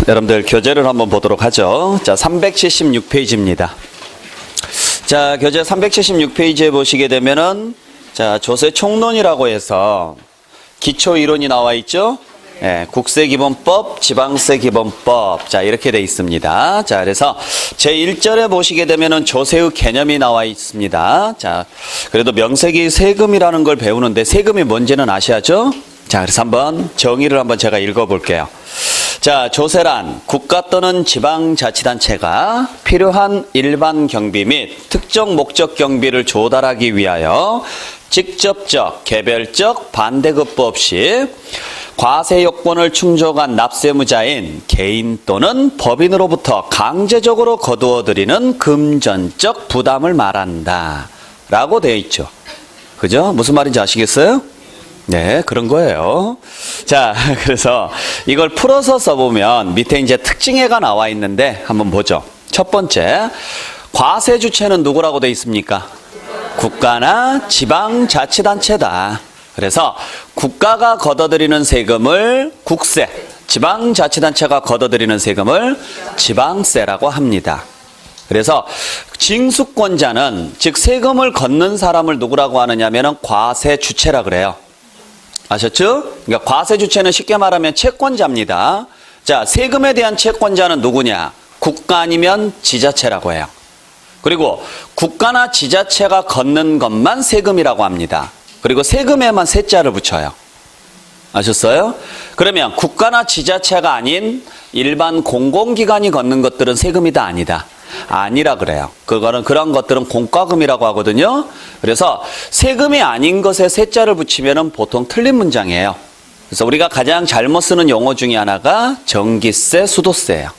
여러분들 교재를 한번 보도록 하죠. 자, 376페이지입니다. 자, 교재 376페이지에 보시게 되면은 자, 조세 총론이라고 해서 기초 이론이 나와 있죠. 예, 국세기본법, 지방세기본법. 자, 이렇게 돼 있습니다. 자, 그래서 제1절에 보시게 되면은 조세의 개념이 나와 있습니다. 자, 그래도 명세기 세금이라는 걸 배우는데 세금이 뭔지는 아셔야죠? 자, 그래서 한번 정의를 한번 제가 읽어볼게요. 자, 조세란 국가 또는 지방자치단체가 필요한 일반 경비 및 특정 목적 경비를 조달하기 위하여 직접적, 개별적 반대급부 없이 과세 요건을 충족한 납세무자인 개인 또는 법인으로부터 강제적으로 거두어들이는 금전적 부담을 말한다 라고 되어 있죠. 그죠? 무슨 말인지 아시겠어요? 네, 그런 거예요. 자, 그래서 이걸 풀어서 써보면 밑에 이제 특징해가 나와 있는데 한번 보죠. 첫 번째, 과세 주체는 누구라고 되어 있습니까? 국가나 지방자치단체다. 그래서 국가가 걷어들이는 세금을 국세, 지방자치단체가 걷어들이는 세금을 지방세라고 합니다. 그래서 징수권자는 즉 세금을 걷는 사람을 누구라고 하느냐면은 과세 주체라 그래요. 아셨죠? 그러니까 과세 주체는 쉽게 말하면 채권자입니다. 자, 세금에 대한 채권자는 누구냐? 국가 아니면 지자체라고 해요. 그리고 국가나 지자체가 걷는 것만 세금이라고 합니다. 그리고 세금에만 세자를 붙여요. 아셨어요? 그러면 국가나 지자체가 아닌 일반 공공기관이 걷는 것들은 세금이다 아니다? 아니라 그래요. 그런 것들은 공과금이라고 하거든요. 그래서 세금이 아닌 것에 세자를 붙이면 보통 틀린 문장이에요. 그래서 우리가 가장 잘못 쓰는 용어 중에 하나가 전기세, 수도세예요.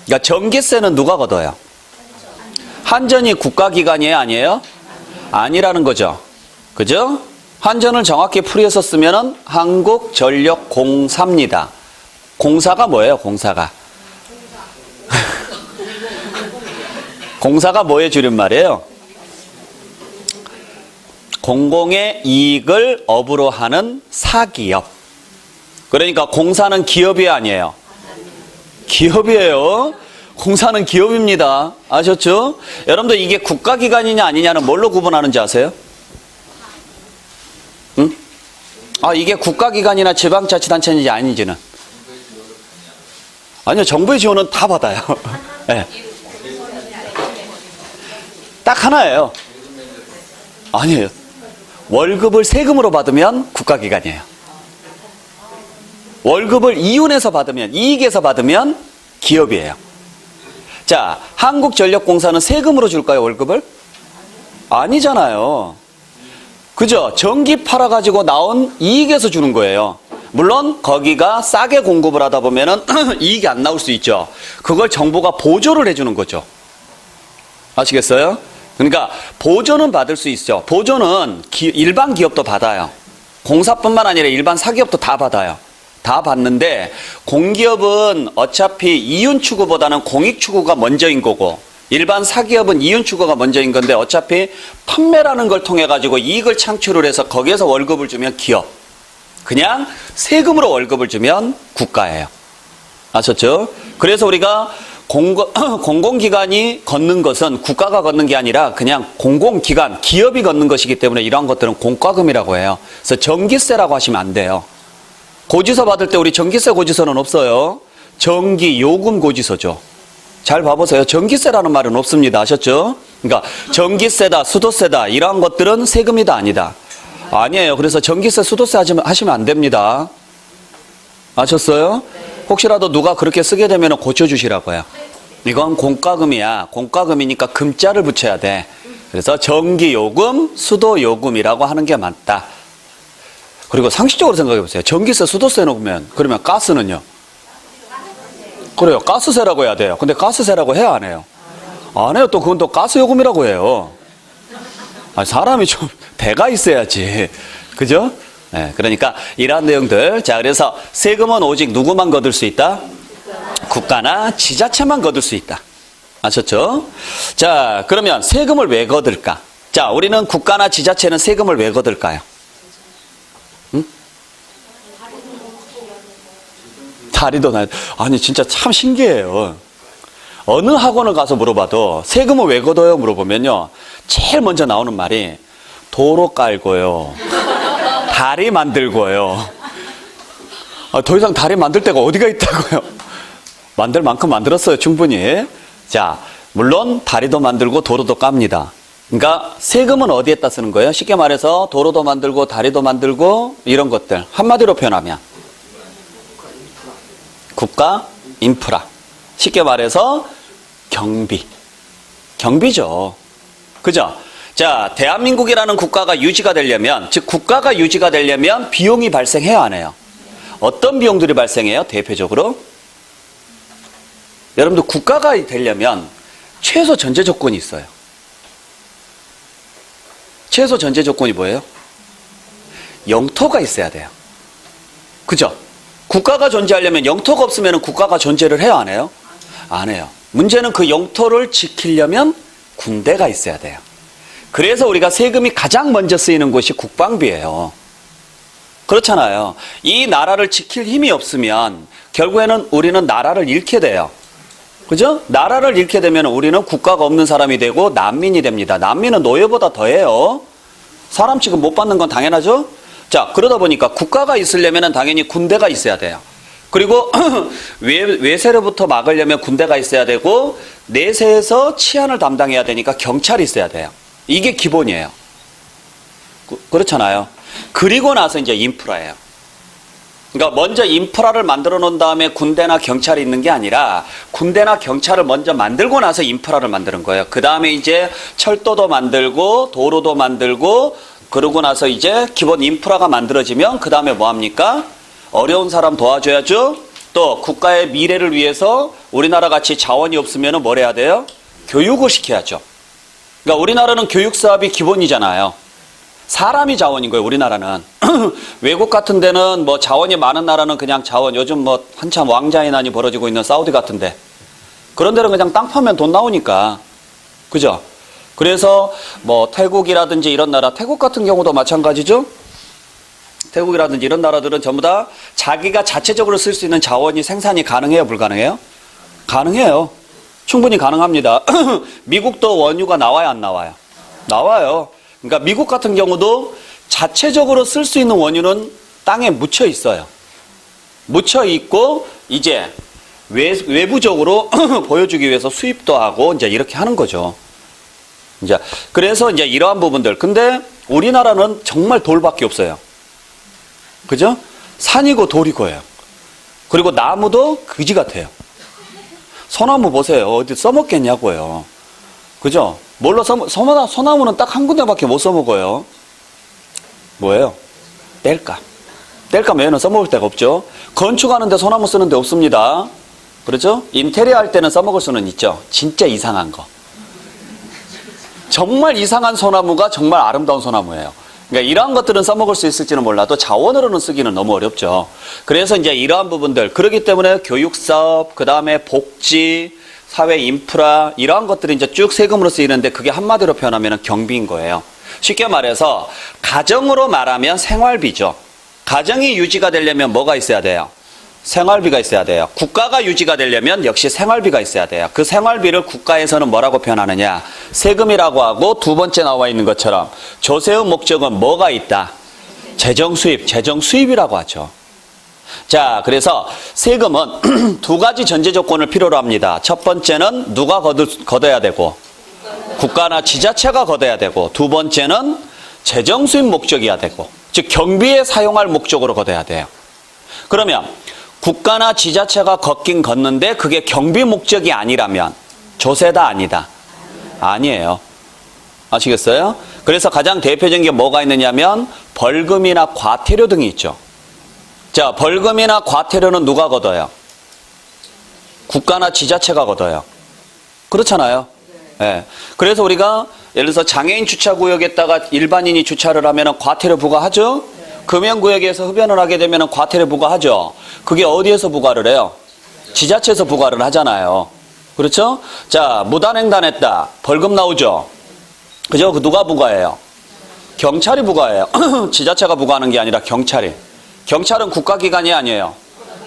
그러니까 전기세는 누가 걷어요? 한전이 국가기관이에요, 아니에요? 아니라는 거죠. 그죠? 한전을 정확히 풀이해서 쓰면은 한국전력공사입니다. 공사가 뭐예요, 공사가? 공사가 뭐의 줄임말이에요? 공공의 이익을 업으로 하는 사기업. 그러니까 공사는 기업이 아니에요. 기업이에요. 공사는 기업입니다. 아셨죠? 여러분들 이게 국가기관이냐 아니냐는 뭘로 구분하는지 아세요? 응? 아, 이게 국가기관이나 지방자치단체인지 아닌지는? 아니요, 정부의 지원은 다 받아요. 네. 딱 하나예요. 아니에요. 월급을 세금으로 받으면 국가기관이에요. 월급을 이윤에서 받으면, 이익에서 받으면 기업이에요. 자, 한국전력공사는 세금으로 줄까요, 월급을? 아니잖아요. 그죠? 전기 팔아가지고 나온 이익에서 주는 거예요. 물론 거기가 싸게 공급을 하다 보면은 이익이 안 나올 수 있죠. 그걸 정부가 보조를 해주는 거죠. 아시겠어요? 그러니까 보조는 받을 수 있죠. 보조는 일반 기업도 받아요. 공사뿐만 아니라 일반 사기업도 다 받아요. 다 받는데 공기업은 어차피 이윤 추구보다는 공익 추구가 먼저인 거고 일반 사기업은 이윤 추구가 먼저인 건데 어차피 판매라는 걸 통해 가지고 이익을 창출을 해서 거기에서 월급을 주면 기업. 그냥 세금으로 월급을 주면 국가예요. 아셨죠? 그래서 우리가 공공기관이 걷는 것은 국가가 걷는 게 아니라 그냥 공공기관, 기업이 걷는 것이기 때문에 이러한 것들은 공과금이라고 해요. 그래서 전기세라고 하시면 안 돼요. 고지서 받을 때 우리 전기세 고지서는 없어요. 전기요금 고지서죠. 잘 봐보세요. 전기세라는 말은 없습니다. 아셨죠? 그러니까 전기세다, 수도세다 이러한 것들은 세금이다 아니다? 아니에요. 그래서 전기세, 수도세 하시면 안 됩니다. 아셨어요? 혹시라도 누가 그렇게 쓰게 되면 고쳐주시라고요. 이건 공과금이야. 공과금이니까 금자를 붙여야 돼. 그래서 전기요금, 수도요금이라고 하는 게 맞다. 그리고 상식적으로 생각해 보세요. 전기세, 수도세 넣으면 그러면 가스는요? 그래요. 가스세라고 해야 돼요. 근데 가스세라고 해야 안 해요? 안 해요. 또 그건 또 가스요금이라고 해요. 아니, 사람이 좀 대가 있어야지. 그죠? 네, 그러니까 이러한 내용들. 자, 그래서 세금은 오직 누구만 거둘 수 있다? 국가나 지자체만 거둘 수 있다. 아셨죠? 자, 그러면 세금을 왜 거둘까? 자, 우리는 국가나 지자체는 세금을 왜 거둘까요? 응? 다리도 나. 아니 진짜 참 신기해요. 어느 학원을 가서 물어봐도 세금을 왜 걷어요? 물어보면요. 제일 먼저 나오는 말이 도로 깔고요. 다리 만들고요. 더 이상 다리 만들 데가 어디가 있다고요? 만들 만큼 만들었어요. 충분히. 자, 물론 다리도 만들고 도로도 깝니다. 그러니까 세금은 어디에다 쓰는 거예요? 쉽게 말해서 도로도 만들고 다리도 만들고 이런 것들. 한마디로 표현하면 국가 인프라. 쉽게 말해서 경비. 경비죠. 그죠? 자, 대한민국이라는 국가가 유지가 되려면, 즉 국가가 유지가 되려면 비용이 발생해야 안 해요? 어떤 비용들이 발생해요? 대표적으로 여러분들 국가가 되려면 최소 전제 조건이 있어요. 최소 전제 조건이 뭐예요? 영토가 있어야 돼요. 그죠? 국가가 존재하려면 영토가 없으면 국가가 존재를 해요, 안 해요? 안 해요. 문제는 그 영토를 지키려면 군대가 있어야 돼요. 그래서 우리가 세금이 가장 먼저 쓰이는 곳이 국방비예요. 그렇잖아요. 이 나라를 지킬 힘이 없으면 결국에는 우리는 나라를 잃게 돼요. 그죠? 나라를 잃게 되면 우리는 국가가 없는 사람이 되고 난민이 됩니다. 난민은 노예보다 더해요. 사람 취급 못 받는 건 당연하죠? 자, 그러다 보니까 국가가 있으려면 당연히 군대가 있어야 돼요. 그리고 외세로부터 막으려면 군대가 있어야 되고 내세에서 치안을 담당해야 되니까 경찰이 있어야 돼요. 이게 기본이에요. 그렇잖아요. 그리고 나서 이제 인프라예요. 그러니까 먼저 인프라를 만들어 놓은 다음에 군대나 경찰이 있는 게 아니라 군대나 경찰을 먼저 만들고 나서 인프라를 만드는 거예요. 그 다음에 이제 철도도 만들고 도로도 만들고 그러고 나서 이제 기본 인프라가 만들어지면 그 다음에 뭐 합니까? 어려운 사람 도와줘야죠. 또 국가의 미래를 위해서 우리나라 같이 자원이 없으면 뭘 해야 돼요? 교육을 시켜야죠. 그러니까 우리나라는 교육 사업이 기본이잖아요. 사람이 자원인 거예요, 우리나라는. 외국 같은 데는 뭐 자원이 많은 나라는 그냥 자원, 요즘 뭐 한참 왕자의 난이 벌어지고 있는 사우디 같은데. 그런 데는 그냥 땅 파면 돈 나오니까. 그죠? 그래서 뭐 태국이라든지 이런 나라, 태국 같은 경우도 마찬가지죠? 태국이라든지 이런 나라들은 전부 다 자기가 자체적으로 쓸 수 있는 자원이 생산이 가능해요, 불가능해요? 가능해요. 충분히 가능합니다. 미국도 원유가 나와요, 안 나와요? 나와요. 그러니까 미국 같은 경우도 자체적으로 쓸 수 있는 원유는 땅에 묻혀 있어요. 묻혀 있고 이제 외부적으로 보여주기 위해서 수입도 하고 이제 이렇게 하는 거죠. 이제 그래서 이제 이러한 부분들. 근데 우리나라는 정말 돌밖에 없어요. 그죠? 산이고 돌이고예요. 그리고 나무도 그지 같아요. 소나무 보세요. 어디 써먹겠냐고요. 그죠? 뭘로 소나무는 딱 한 군데밖에 못 써먹어요. 뭐예요? 땔감. 땔감 외에는 써먹을 데가 없죠. 건축하는데 소나무 쓰는 데 없습니다. 그렇죠? 인테리어 할 때는 써먹을 수는 있죠. 진짜 이상한 거. 정말 이상한 소나무가 정말 아름다운 소나무예요. 그러니까 이러한 것들은 써먹을 수 있을지는 몰라도 자원으로는 쓰기는 너무 어렵죠. 그래서 이제 이러한 부분들, 그렇기 때문에 교육사업, 그 다음에 복지, 사회 인프라, 이러한 것들이 이제 쭉 세금으로 쓰이는데 그게 한마디로 표현하면 경비인 거예요. 쉽게 말해서 가정으로 말하면 생활비죠. 가정이 유지가 되려면 뭐가 있어야 돼요? 생활비가 있어야 돼요. 국가가 유지가 되려면 역시 생활비가 있어야 돼요. 그 생활비를 국가에서는 뭐라고 표현하느냐? 세금이라고 하고 두 번째 나와 있는 것처럼 조세의 목적은 뭐가 있다? 재정 수입, 재정 수입이라고 하죠. 자, 그래서 세금은 두 가지 전제 조건을 필요로 합니다. 첫 번째는 누가 걷어야 되고 국가나 지자체가 걷어야 되고 두 번째는 재정 수입 목적이어야 되고 즉 경비에 사용할 목적으로 걷어야 돼요. 그러면 국가나 지자체가 걷긴 걷는데 그게 경비 목적이 아니라면 조세다 아니다? 아니에요. 아시겠어요? 그래서 가장 대표적인 게 뭐가 있느냐면 벌금이나 과태료 등이 있죠. 자, 벌금이나 과태료는 누가 걷어요? 국가나 지자체가 걷어요. 그렇잖아요. 네. 그래서 우리가 예를 들어서 장애인 주차구역에다가 일반인이 주차를 하면 과태료 부과하죠? 금연구역에서 흡연을 하게 되면 과태료 부과하죠? 그게 어디에서 부과를 해요? 지자체에서 부과를 하잖아요. 그렇죠? 자, 무단횡단했다. 벌금 나오죠? 그죠? 그 누가 부과해요? 경찰이 부과해요. 지자체가 부과하는 게 아니라 경찰이. 경찰은 국가기관이 아니에요.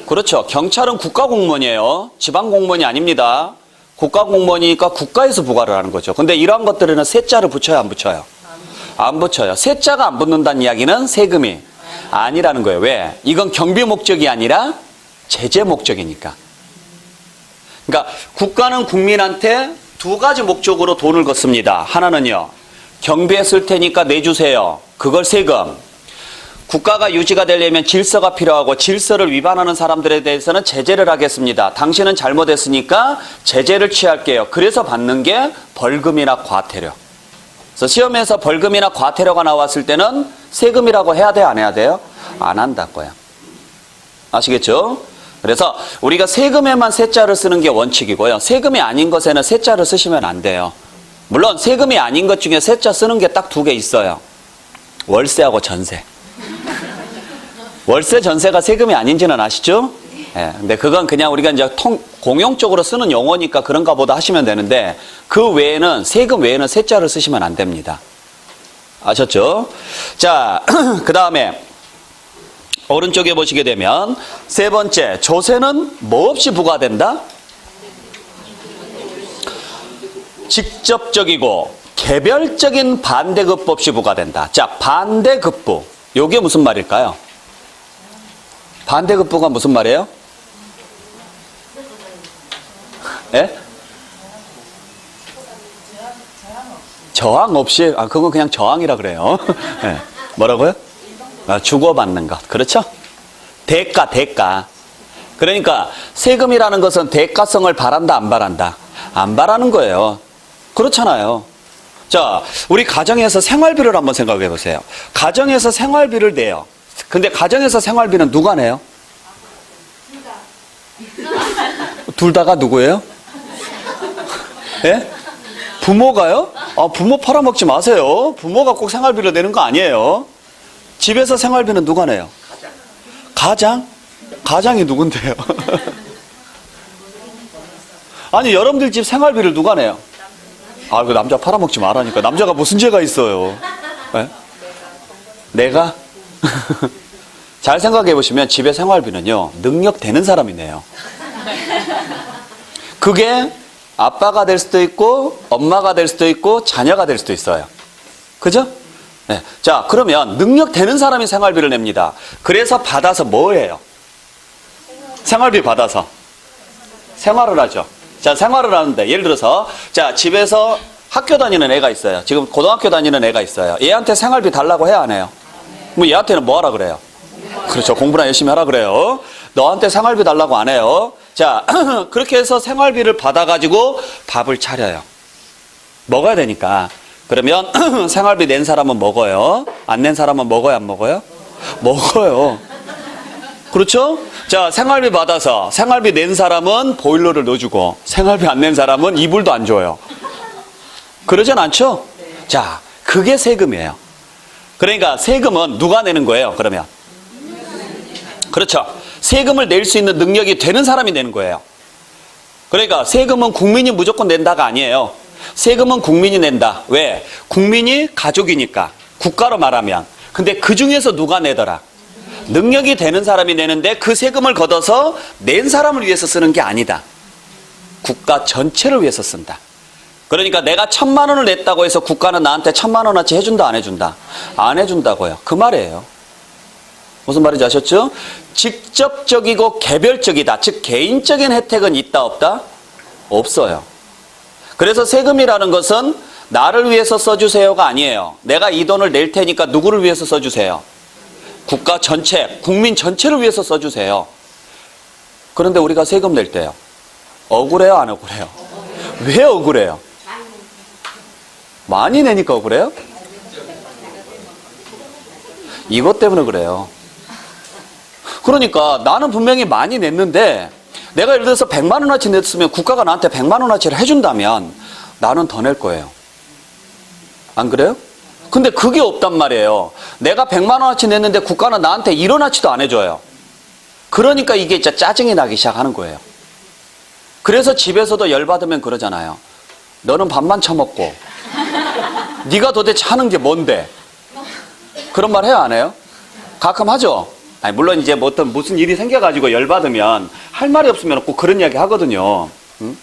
그렇죠. 경찰은 국가공무원이에요. 지방공무원이 아닙니다. 국가공무원이니까 국가에서 부과를 하는 거죠. 근데 이러한 것들에는 세자를 붙여요, 안 붙여요? 안 붙여요. 세자가 안 붙는다는 이야기는 세금이 아니라는 거예요. 왜? 이건 경비 목적이 아니라 제재 목적이니까. 그러니까 국가는 국민한테 두 가지 목적으로 돈을 걷습니다. 하나는요, 경비에 쓸 테니까 내주세요. 그걸 세금. 국가가 유지가 되려면 질서가 필요하고 질서를 위반하는 사람들에 대해서는 제재를 하겠습니다. 당신은 잘못했으니까 제재를 취할게요. 그래서 받는 게 벌금이나 과태료. 그래서 시험에서 벌금이나 과태료가 나왔을 때는 세금이라고 해야 돼요? 안 해야 돼요? 안 한다고요. 아시겠죠? 그래서 우리가 세금에만 세자를 쓰는 게 원칙이고요. 세금이 아닌 것에는 세자를 쓰시면 안 돼요. 물론 세금이 아닌 것 중에 세자 쓰는 게 딱 두 개 있어요. 월세하고 전세. 월세, 전세가 세금이 아닌지는 아시죠? 예, 근데 그건 그냥 우리가 이제 공용적으로 쓰는 용어니까 그런가 보다 하시면 되는데, 그 외에는, 세금 외에는 세자를 쓰시면 안 됩니다. 아셨죠? 자, 그 다음에 오른쪽에 보시게 되면 세 번째, 조세는 뭐 없이 부과된다? 직접적이고 개별적인 반대급부 없이 부과된다. 자, 반대급부. 요게 무슨 말일까요? 반대급부가 무슨 말이에요? 예? 저항 없이, 그건 그냥 저항이라 그래요. 예. 뭐라고요? 주고받는 것. 그렇죠? 대가. 그러니까 세금이라는 것은 대가성을 바란다, 안 바란다? 안 바라는 거예요. 그렇잖아요. 자, 우리 가정에서 생활비를 한번 생각해 보세요. 가정에서 생활비를 내요. 근데 가정에서 생활비는 누가 내요? 둘 다가 누구예요? 예? 부모가요? 부모 팔아먹지 마세요. 부모가 꼭 생활비를 내는 거 아니에요. 집에서 생활비는 누가 내요? 가장? 가장이 누군데요? 아니, 여러분들 집 생활비를 누가 내요? 그 남자 팔아먹지 말라니까. 남자가 무슨 죄가 있어요? 네? 내가? 잘 생각해 보시면 집의 생활비는요, 능력 되는 사람이 내요. 그게 아빠가 될 수도 있고, 엄마가 될 수도 있고, 자녀가 될 수도 있어요. 그죠? 네. 자, 그러면 능력 되는 사람이 생활비를 냅니다. 그래서 받아서 뭐 해요? 생활비 받아서 생활을 하죠. 자, 생활을 하는데, 예를 들어서, 자, 집에서 학교 다니는 애가 있어요. 지금 고등학교 다니는 애가 있어요. 얘한테 생활비 달라고 해야 안 해요? 뭐 얘한테는 뭐 하라 그래요? 그렇죠. 공부나 열심히 하라 그래요. 너한테 생활비 달라고 안 해요. 자, 그렇게 해서 생활비를 받아가지고 밥을 차려요. 먹어야 되니까. 그러면 생활비 낸 사람은 먹어요. 안 낸 사람은 먹어요, 안 먹어요? 먹어요. 그렇죠? 자, 생활비 받아서 생활비 낸 사람은 보일러를 넣어주고 생활비 안 낸 사람은 이불도 안 줘요. 그러진 않죠? 자, 그게 세금이에요. 그러니까 세금은 누가 내는 거예요, 그러면? 그렇죠. 세금을 낼 수 있는 능력이 되는 사람이 내는 거예요. 그러니까 세금은 국민이 무조건 낸다가 아니에요. 세금은 국민이 낸다. 왜? 국민이 가족이니까. 국가로 말하면. 근데 그 중에서 누가 내더라? 능력이 되는 사람이 내는데 그 세금을 걷어서 낸 사람을 위해서 쓰는 게 아니다. 국가 전체를 위해서 쓴다. 그러니까 내가 1,000만 원을 냈다고 해서 국가는 나한테 1,000만 원어치 해준다, 안 해준다? 안 해준다고요. 그 말이에요. 무슨 말인지 아셨죠? 직접적이고 개별적이다. 즉 개인적인 혜택은 있다, 없다? 없어요. 그래서 세금이라는 것은 나를 위해서 써주세요가 아니에요. 내가 이 돈을 낼 테니까 누구를 위해서 써주세요? 국가 전체, 국민 전체를 위해서 써주세요. 그런데 우리가 세금 낼 때요, 억울해요, 안 억울해요? 왜 억울해요? 많이 내니까 억울해요? 이것 때문에 그래요. 그러니까 나는 분명히 많이 냈는데 내가 예를 들어서 100만 원어치 냈으면 국가가 나한테 100만 원어치를 해준다면 나는 더 낼 거예요. 안 그래요? 근데 그게 없단 말이에요. 내가 100만 원어치 냈는데 국가는 나한테 1원어치도 안 해줘요. 그러니까 이게 진짜 짜증이 나기 시작하는 거예요. 그래서 집에서도 열받으면 그러잖아요. 너는 밥만 처먹고 네가 도대체 하는 게 뭔데? 그런 말 해요, 안 해요? 가끔 하죠? 아니, 물론 이제 뭐 어떤 무슨 일이 생겨가지고 열받으면 할 말이 없으면 꼭 그런 이야기 하거든요. 응?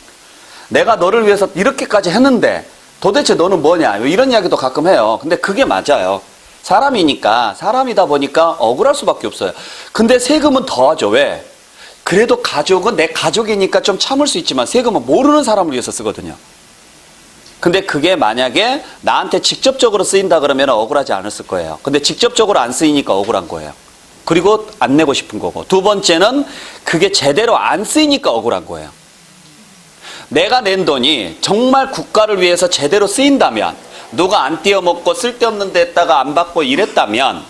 내가 너를 위해서 이렇게까지 했는데 도대체 너는 뭐냐? 이런 이야기도 가끔 해요. 근데 그게 맞아요. 사람이니까, 사람이다 보니까 억울할 수밖에 없어요. 근데 세금은 더하죠. 왜? 그래도 가족은 내 가족이니까 좀 참을 수 있지만 세금은 모르는 사람을 위해서 쓰거든요. 근데 그게 만약에 나한테 직접적으로 쓰인다 그러면 억울하지 않았을 거예요. 근데 직접적으로 안 쓰이니까 억울한 거예요. 그리고 안 내고 싶은 거고. 두 번째는 그게 제대로 안 쓰이니까 억울한 거예요. 내가 낸 돈이 정말 국가를 위해서 제대로 쓰인다면, 누가 안 띄어먹고 쓸데없는 데다가 안 받고 이랬다면,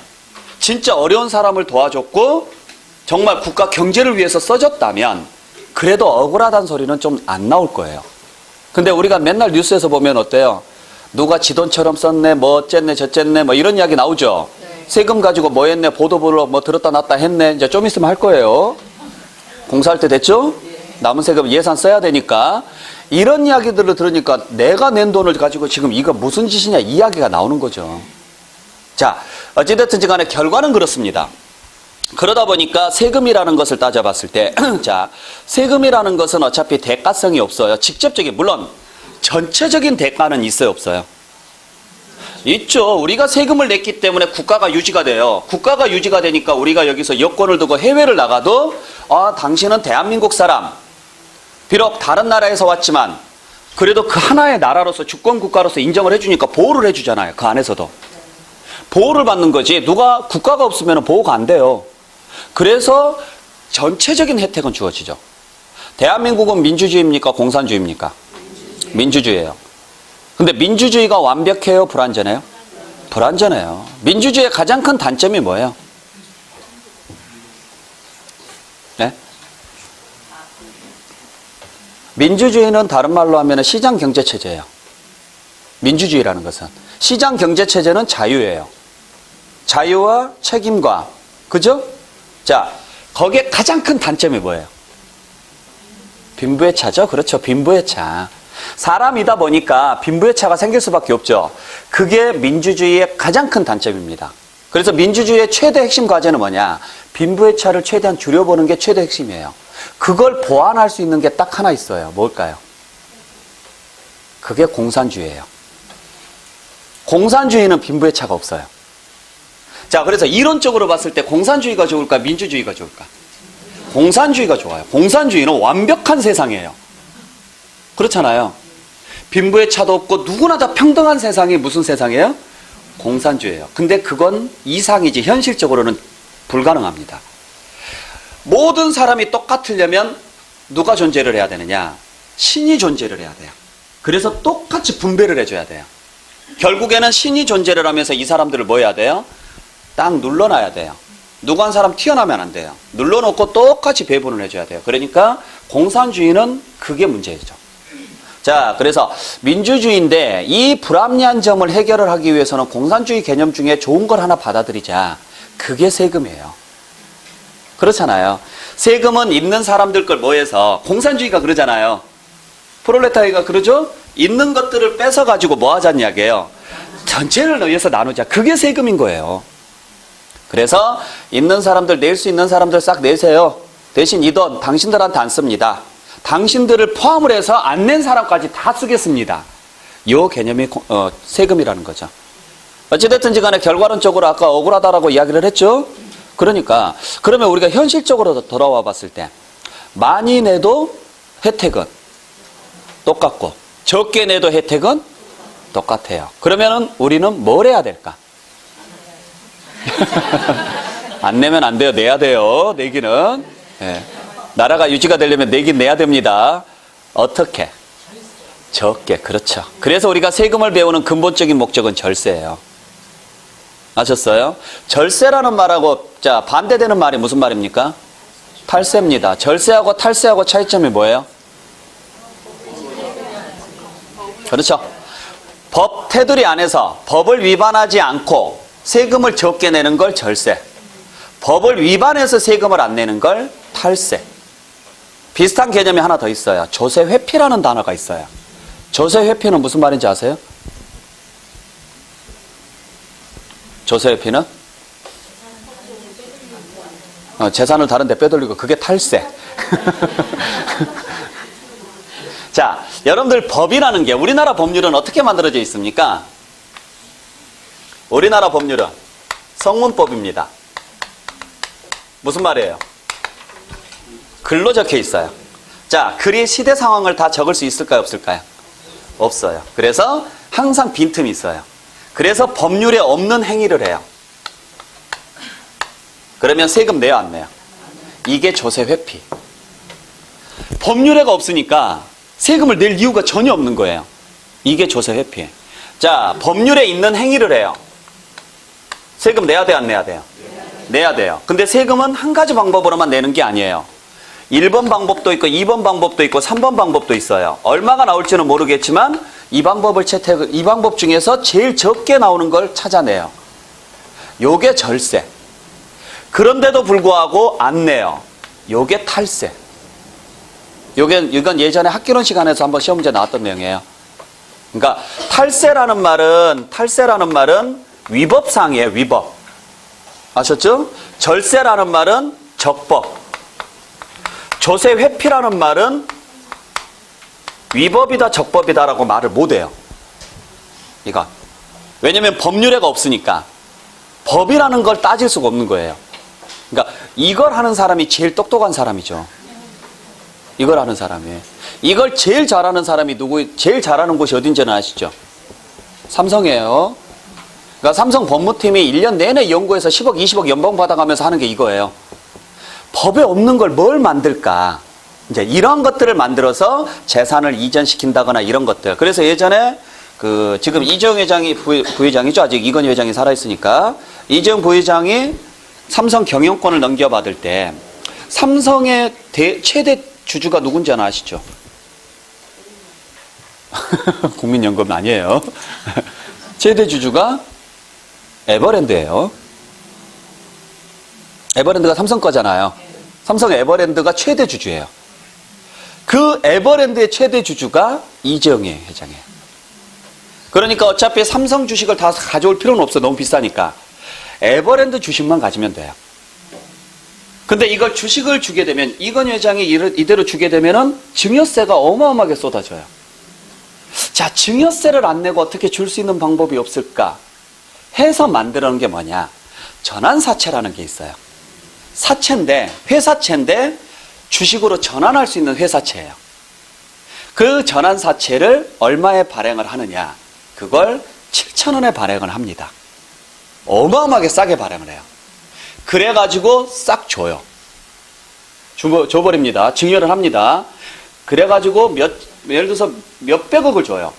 진짜 어려운 사람을 도와줬고 정말 국가 경제를 위해서 써줬다면 그래도 억울하다는 소리는 좀 안 나올 거예요. 근데 우리가 맨날 뉴스에서 보면 어때요? 누가 지 돈처럼 썼네, 뭐 어쨌네 저쨌네 뭐 이런 이야기 나오죠. 네. 세금 가지고 뭐 했네, 보도블록 뭐 들었다 놨다 했네. 이제 좀 있으면 할 거예요. 공사할 때 됐죠? 남은 세금 예산 써야 되니까. 이런 이야기들을 들으니까 내가 낸 돈을 가지고 지금 이거 무슨 짓이냐 이 이야기가 나오는 거죠. 자, 어찌됐든지 간에 결과는 그렇습니다. 그러다 보니까 세금이라는 것을 따져봤을 때 자, 세금이라는 것은 어차피 대가성이 없어요. 직접적인, 물론 전체적인 대가는 있어요, 없어요? 있죠. 우리가 세금을 냈기 때문에 국가가 유지가 돼요. 국가가 유지가 되니까 우리가 여기서 여권을 두고 해외를 나가도 당신은 대한민국 사람, 비록 다른 나라에서 왔지만 그래도 그 하나의 나라로서 주권 국가로서 인정을 해주니까 보호를 해주잖아요. 그 안에서도 보호를 받는 거지. 누가 국가가 없으면 보호가 안 돼요. 그래서 전체적인 혜택은 주어지죠. 대한민국은 민주주의입니까? 공산주의입니까? 민주주의예요. 근데 민주주의가 완벽해요? 불완전해요? 불완전해요. 민주주의의 가장 큰 단점이 뭐예요? 네? 민주주의는 다른 말로 하면 시장 경제 체제예요. 민주주의라는 것은. 시장 경제 체제는 자유예요. 자유와 책임과, 그죠? 자, 거기에 가장 큰 단점이 뭐예요? 빈부의 차죠? 그렇죠. 빈부의 차. 사람이다 보니까 빈부의 차가 생길 수밖에 없죠. 그게 민주주의의 가장 큰 단점입니다. 그래서 민주주의의 최대 핵심 과제는 뭐냐? 빈부의 차를 최대한 줄여보는 게 최대 핵심이에요. 그걸 보완할 수 있는 게 딱 하나 있어요. 뭘까요? 그게 공산주의예요. 공산주의는 빈부의 차가 없어요. 자, 그래서 이론적으로 봤을 때 공산주의가 좋을까, 민주주의가 좋을까? 공산주의가 좋아요. 공산주의는 완벽한 세상이에요. 그렇잖아요. 빈부의 차도 없고 누구나 다 평등한 세상이 무슨 세상이에요? 공산주의예요. 근데 그건 이상이지 현실적으로는 불가능합니다. 모든 사람이 똑같으려면 누가 존재를 해야 되느냐? 신이 존재를 해야 돼요. 그래서 똑같이 분배를 해줘야 돼요. 결국에는 신이 존재를 하면서 이 사람들을 뭐 해야 돼요? 딱 눌러놔야 돼요. 누구 한 사람 튀어나오면 안 돼요. 눌러놓고 똑같이 배분을 해줘야 돼요. 그러니까 공산주의는 그게 문제죠. 자, 그래서 민주주의인데 이 불합리한 점을 해결을 하기 위해서는 공산주의 개념 중에 좋은 걸 하나 받아들이자. 그게 세금이에요. 그렇잖아요. 세금은 있는 사람들 걸 뭐 해서, 공산주의가 그러잖아요. 프롤레타리아가 그러죠? 있는 것들을 뺏어가지고 뭐 하자는 이야기예요? 전체를 위해서 나누자. 그게 세금인 거예요. 그래서 있는 사람들, 낼 수 있는 사람들 싹 내세요. 대신 이 돈 당신들한테 안 씁니다. 당신들을 포함을 해서 안 낸 사람까지 다 쓰겠습니다. 이 개념이 세금이라는 거죠. 어찌됐든지 간에 결과론적으로 아까 억울하다라고 이야기를 했죠. 그러니까 그러면 우리가 현실적으로 돌아와 봤을 때 많이 내도 혜택은 똑같고 적게 내도 혜택은 똑같아요. 그러면은 우리는 뭘 해야 될까? 안 내면 안 돼요. 내야 돼요. 내기는. 네. 나라가 유지가 되려면 내긴 내야 됩니다. 어떻게? 적게. 그렇죠. 그래서 우리가 세금을 배우는 근본적인 목적은 절세예요. 아셨어요? 절세라는 말하고 자 반대되는 말이 무슨 말입니까? 탈세입니다. 절세하고 탈세하고 차이점이 뭐예요? 그렇죠. 법 테두리 안에서 법을 위반하지 않고 세금을 적게 내는 걸 절세, 법을 위반해서 세금을 안 내는 걸 탈세. 비슷한 개념이 하나 더 있어요. 조세회피라는 단어가 있어요. 조세회피는 무슨 말인지 아세요? 조세회피는? 재산을 다른 데 빼돌리고 그게 탈세. 자, 여러분들 법이라는 게 우리나라 법률은 어떻게 만들어져 있습니까? 우리나라 법률은 성문법입니다. 무슨 말이에요? 글로 적혀 있어요. 자, 글이 시대 상황을 다 적을 수 있을까요? 없을까요? 없어요. 그래서 항상 빈틈이 있어요. 그래서 법률에 없는 행위를 해요. 그러면 세금 내요, 안 내요? 이게 조세 회피. 법률에가 없으니까 세금을 낼 이유가 전혀 없는 거예요. 이게 조세 회피. 자, 법률에 있는 행위를 해요. 세금 내야 돼요, 안 내야 돼요? 내야 돼요. 근데 세금은 한 가지 방법으로만 내는 게 아니에요. 1번 방법도 있고 2번 방법도 있고 3번 방법도 있어요. 얼마가 나올지는 모르겠지만 이 방법 중에서 제일 적게 나오는 걸 찾아내요. 요게 절세. 그런데도 불구하고 안 내요. 요게 탈세. 이건 예전에 학기론 시간에서 한번 시험 문제 나왔던 내용이에요. 그러니까 탈세라는 말은 위법상이에요. 위법. 아셨죠? 절세라는 말은 적법. 조세 회피라는 말은 위법이다 적법이다라고 말을 못해요. 이건 왜냐면 법률에가 없으니까 법이라는 걸 따질 수가 없는 거예요. 그러니까 이걸 하는 사람이 제일 똑똑한 사람이죠. 이걸 하는 사람이. 이걸 제일 잘하는 사람이 제일 잘하는 곳이 어딘지는 아시죠? 삼성이에요. 그러니까 삼성 법무팀이 1년 내내 연구해서 10억, 20억 연봉 받아가면서 하는 게 이거예요. 법에 없는 걸 뭘 만들까? 이제 이런 것들을 만들어서 재산을 이전시킨다거나 이런 것들. 그래서 예전에 지금 이재용 회장이 부회장이죠. 아직 이건희 회장이 살아있으니까. 이재용 부회장이 삼성 경영권을 넘겨받을 때 삼성의 최대 주주가 누군지 아시죠? 국민연금 아니에요. 최대 주주가 에버랜드예요. 에버랜드가 삼성 거잖아요. 삼성 에버랜드가 최대 주주예요. 그 에버랜드의 최대 주주가 이재용 회장이에요. 그러니까 어차피 삼성 주식을 다 가져올 필요는 없어. 너무 비싸니까. 에버랜드 주식만 가지면 돼요. 근데 이걸 주식을 주게 되면 이건희 회장이 이대로 주게 되면은 증여세가 어마어마하게 쏟아져요. 자, 증여세를 안 내고 어떻게 줄 수 있는 방법이 없을까? 해서 만들어 놓은 게 뭐냐? 전환사채라는 게 있어요. 사채인데, 회사채인데 주식으로 전환할 수 있는 회사채예요. 그 전환사채를 얼마에 발행을 하느냐? 그걸 7,000원에 발행을 합니다. 어마어마하게 싸게 발행을 해요. 그래가지고 싹 줘요. 줘버립니다. 증여를 합니다. 그래가지고 예를 들어서 몇백억을 줘요.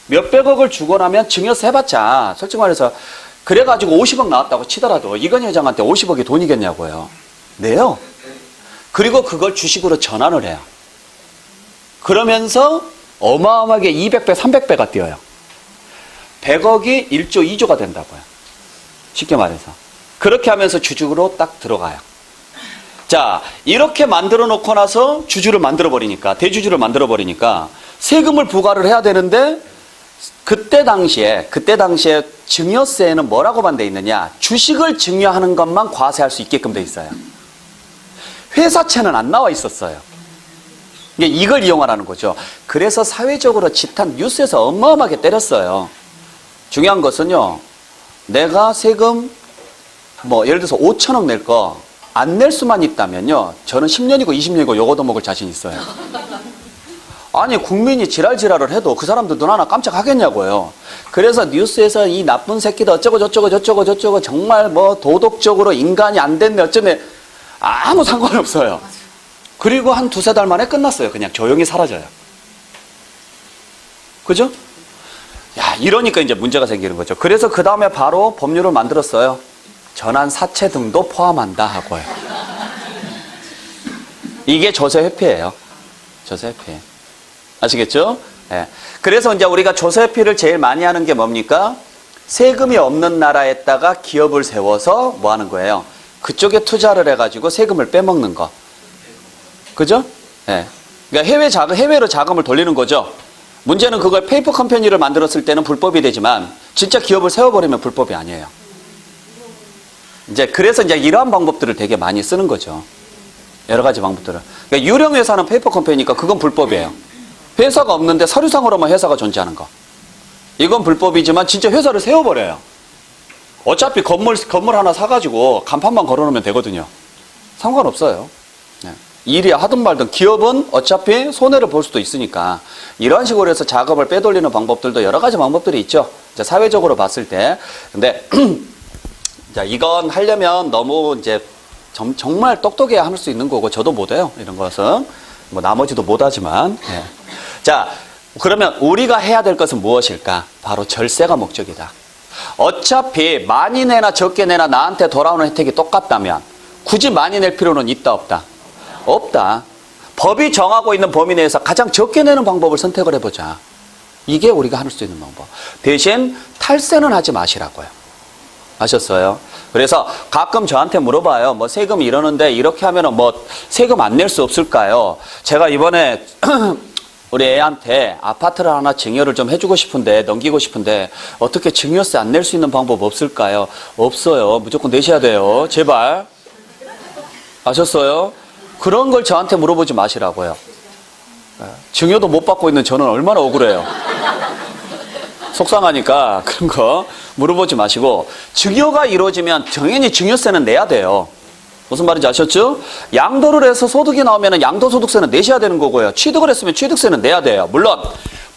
몇백억을 주고 나면 증여세 해봤자 솔직히 말해서 그래가지고 50억 나왔다고 치더라도 이건희 회장한테 50억이 돈이겠냐고요. 내요. 그리고 그걸 주식으로 전환을 해요. 그러면서 어마어마하게 200배, 300배가 뛰어요. 100억이 1조, 2조가 된다고요. 쉽게 말해서. 그렇게 하면서 주식으로 딱 들어가요. 자, 이렇게 만들어 놓고 나서 주주를 만들어 버리니까, 대주주를 만들어 버리니까 세금을 부과를 해야 되는데 그때 당시에 증여세에는 뭐라고만 돼 있느냐? 주식을 증여하는 것만 과세할 수 있게끔 돼 있어요. 회사채는 안 나와 있었어요. 이걸 이용하라는 거죠. 그래서 사회적으로 집단 뉴스에서 어마어마하게 때렸어요. 중요한 것은요, 내가 세금 예를 들어서 5천억 낼 거 안 낼 수만 있다면요, 저는 10년이고 20년이고 요거도 먹을 자신 있어요. 아니, 국민이 지랄을 해도 그 사람들 눈 하나 깜짝하겠냐고요. 그래서 뉴스에서 이 나쁜 새끼들 어쩌고 정말 도덕적으로 인간이 안 됐네 어쩌네 아무 상관없어요. 그리고 한 두세 달 만에 끝났어요. 그냥 조용히 사라져요. 그죠? 야, 이러니까 이제 문제가 생기는 거죠. 그래서 그 다음에 바로 법률을 만들었어요. 전환 사채 등도 포함한다 하고요. 이게 조세 회피예요. 조세 회피. 아시겠죠? 네. 그래서 이제 우리가 조세 회피를 제일 많이 하는 게 뭡니까? 세금이 없는 나라에다가 기업을 세워서 뭐 하는 거예요? 그쪽에 투자를 해가지고 세금을 빼먹는 거. 그죠? 네. 그러니까 해외로 자금을 돌리는 거죠. 문제는 그걸 페이퍼 컴퍼니를 만들었을 때는 불법이 되지만 진짜 기업을 세워버리면 불법이 아니에요. 이제 그래서 이제 이러한 방법들을 되게 많이 쓰는 거죠. 여러 가지 방법들을. 그러니까 유령 회사는 페이퍼 컴퍼니니까 그건 불법이에요. 회사가 없는데 서류상으로만 회사가 존재하는 거. 이건 불법이지만 진짜 회사를 세워버려요. 어차피 건물 하나 사가지고 간판만 걸어놓으면 되거든요. 상관없어요. 네. 일이 하든 말든 기업은 어차피 손해를 볼 수도 있으니까 이런 식으로 해서 자금을 빼돌리는 방법들도 여러 가지 방법들이 있죠. 이제 사회적으로 봤을 때. 근데 자, 이건 하려면 너무 이제 정말 똑똑해야 할 수 있는 거고 저도 못해요. 이런 것은 뭐 나머지도 못하지만. 네. 자, 그러면 우리가 해야 될 것은 무엇일까? 바로 절세가 목적이다. 어차피 많이 내나 적게 내나 나한테 돌아오는 혜택이 똑같다면 굳이 많이 낼 필요는 있다 없다? 없다. 법이 정하고 있는 범위 내에서 가장 적게 내는 방법을 선택을 해보자. 이게 우리가 할 수 있는 방법. 대신 탈세는 하지 마시라고요. 아셨어요? 그래서 가끔 저한테 물어봐요. 뭐 세금 이러는데 이렇게 하면은 뭐 세금 안 낼 수 없을까요? 제가 이번에 우리 애한테 아파트를 하나 증여를 좀 해주고 싶은데 넘기고 싶은데 어떻게 증여세 안 낼 수 있는 방법 없을까요? 없어요. 무조건 내셔야 돼요. 제발. 아셨어요? 그런 걸 저한테 물어보지 마시라고요. 증여도 못 받고 있는 저는 얼마나 억울해요. 속상하니까 그런 거 물어보지 마시고 증여가 이루어지면 당연히 증여세는 내야 돼요. 무슨 말인지 아셨죠? 양도를 해서 소득이 나오면 양도소득세는 내셔야 되는 거고요. 취득을 했으면 취득세는 내야 돼요. 물론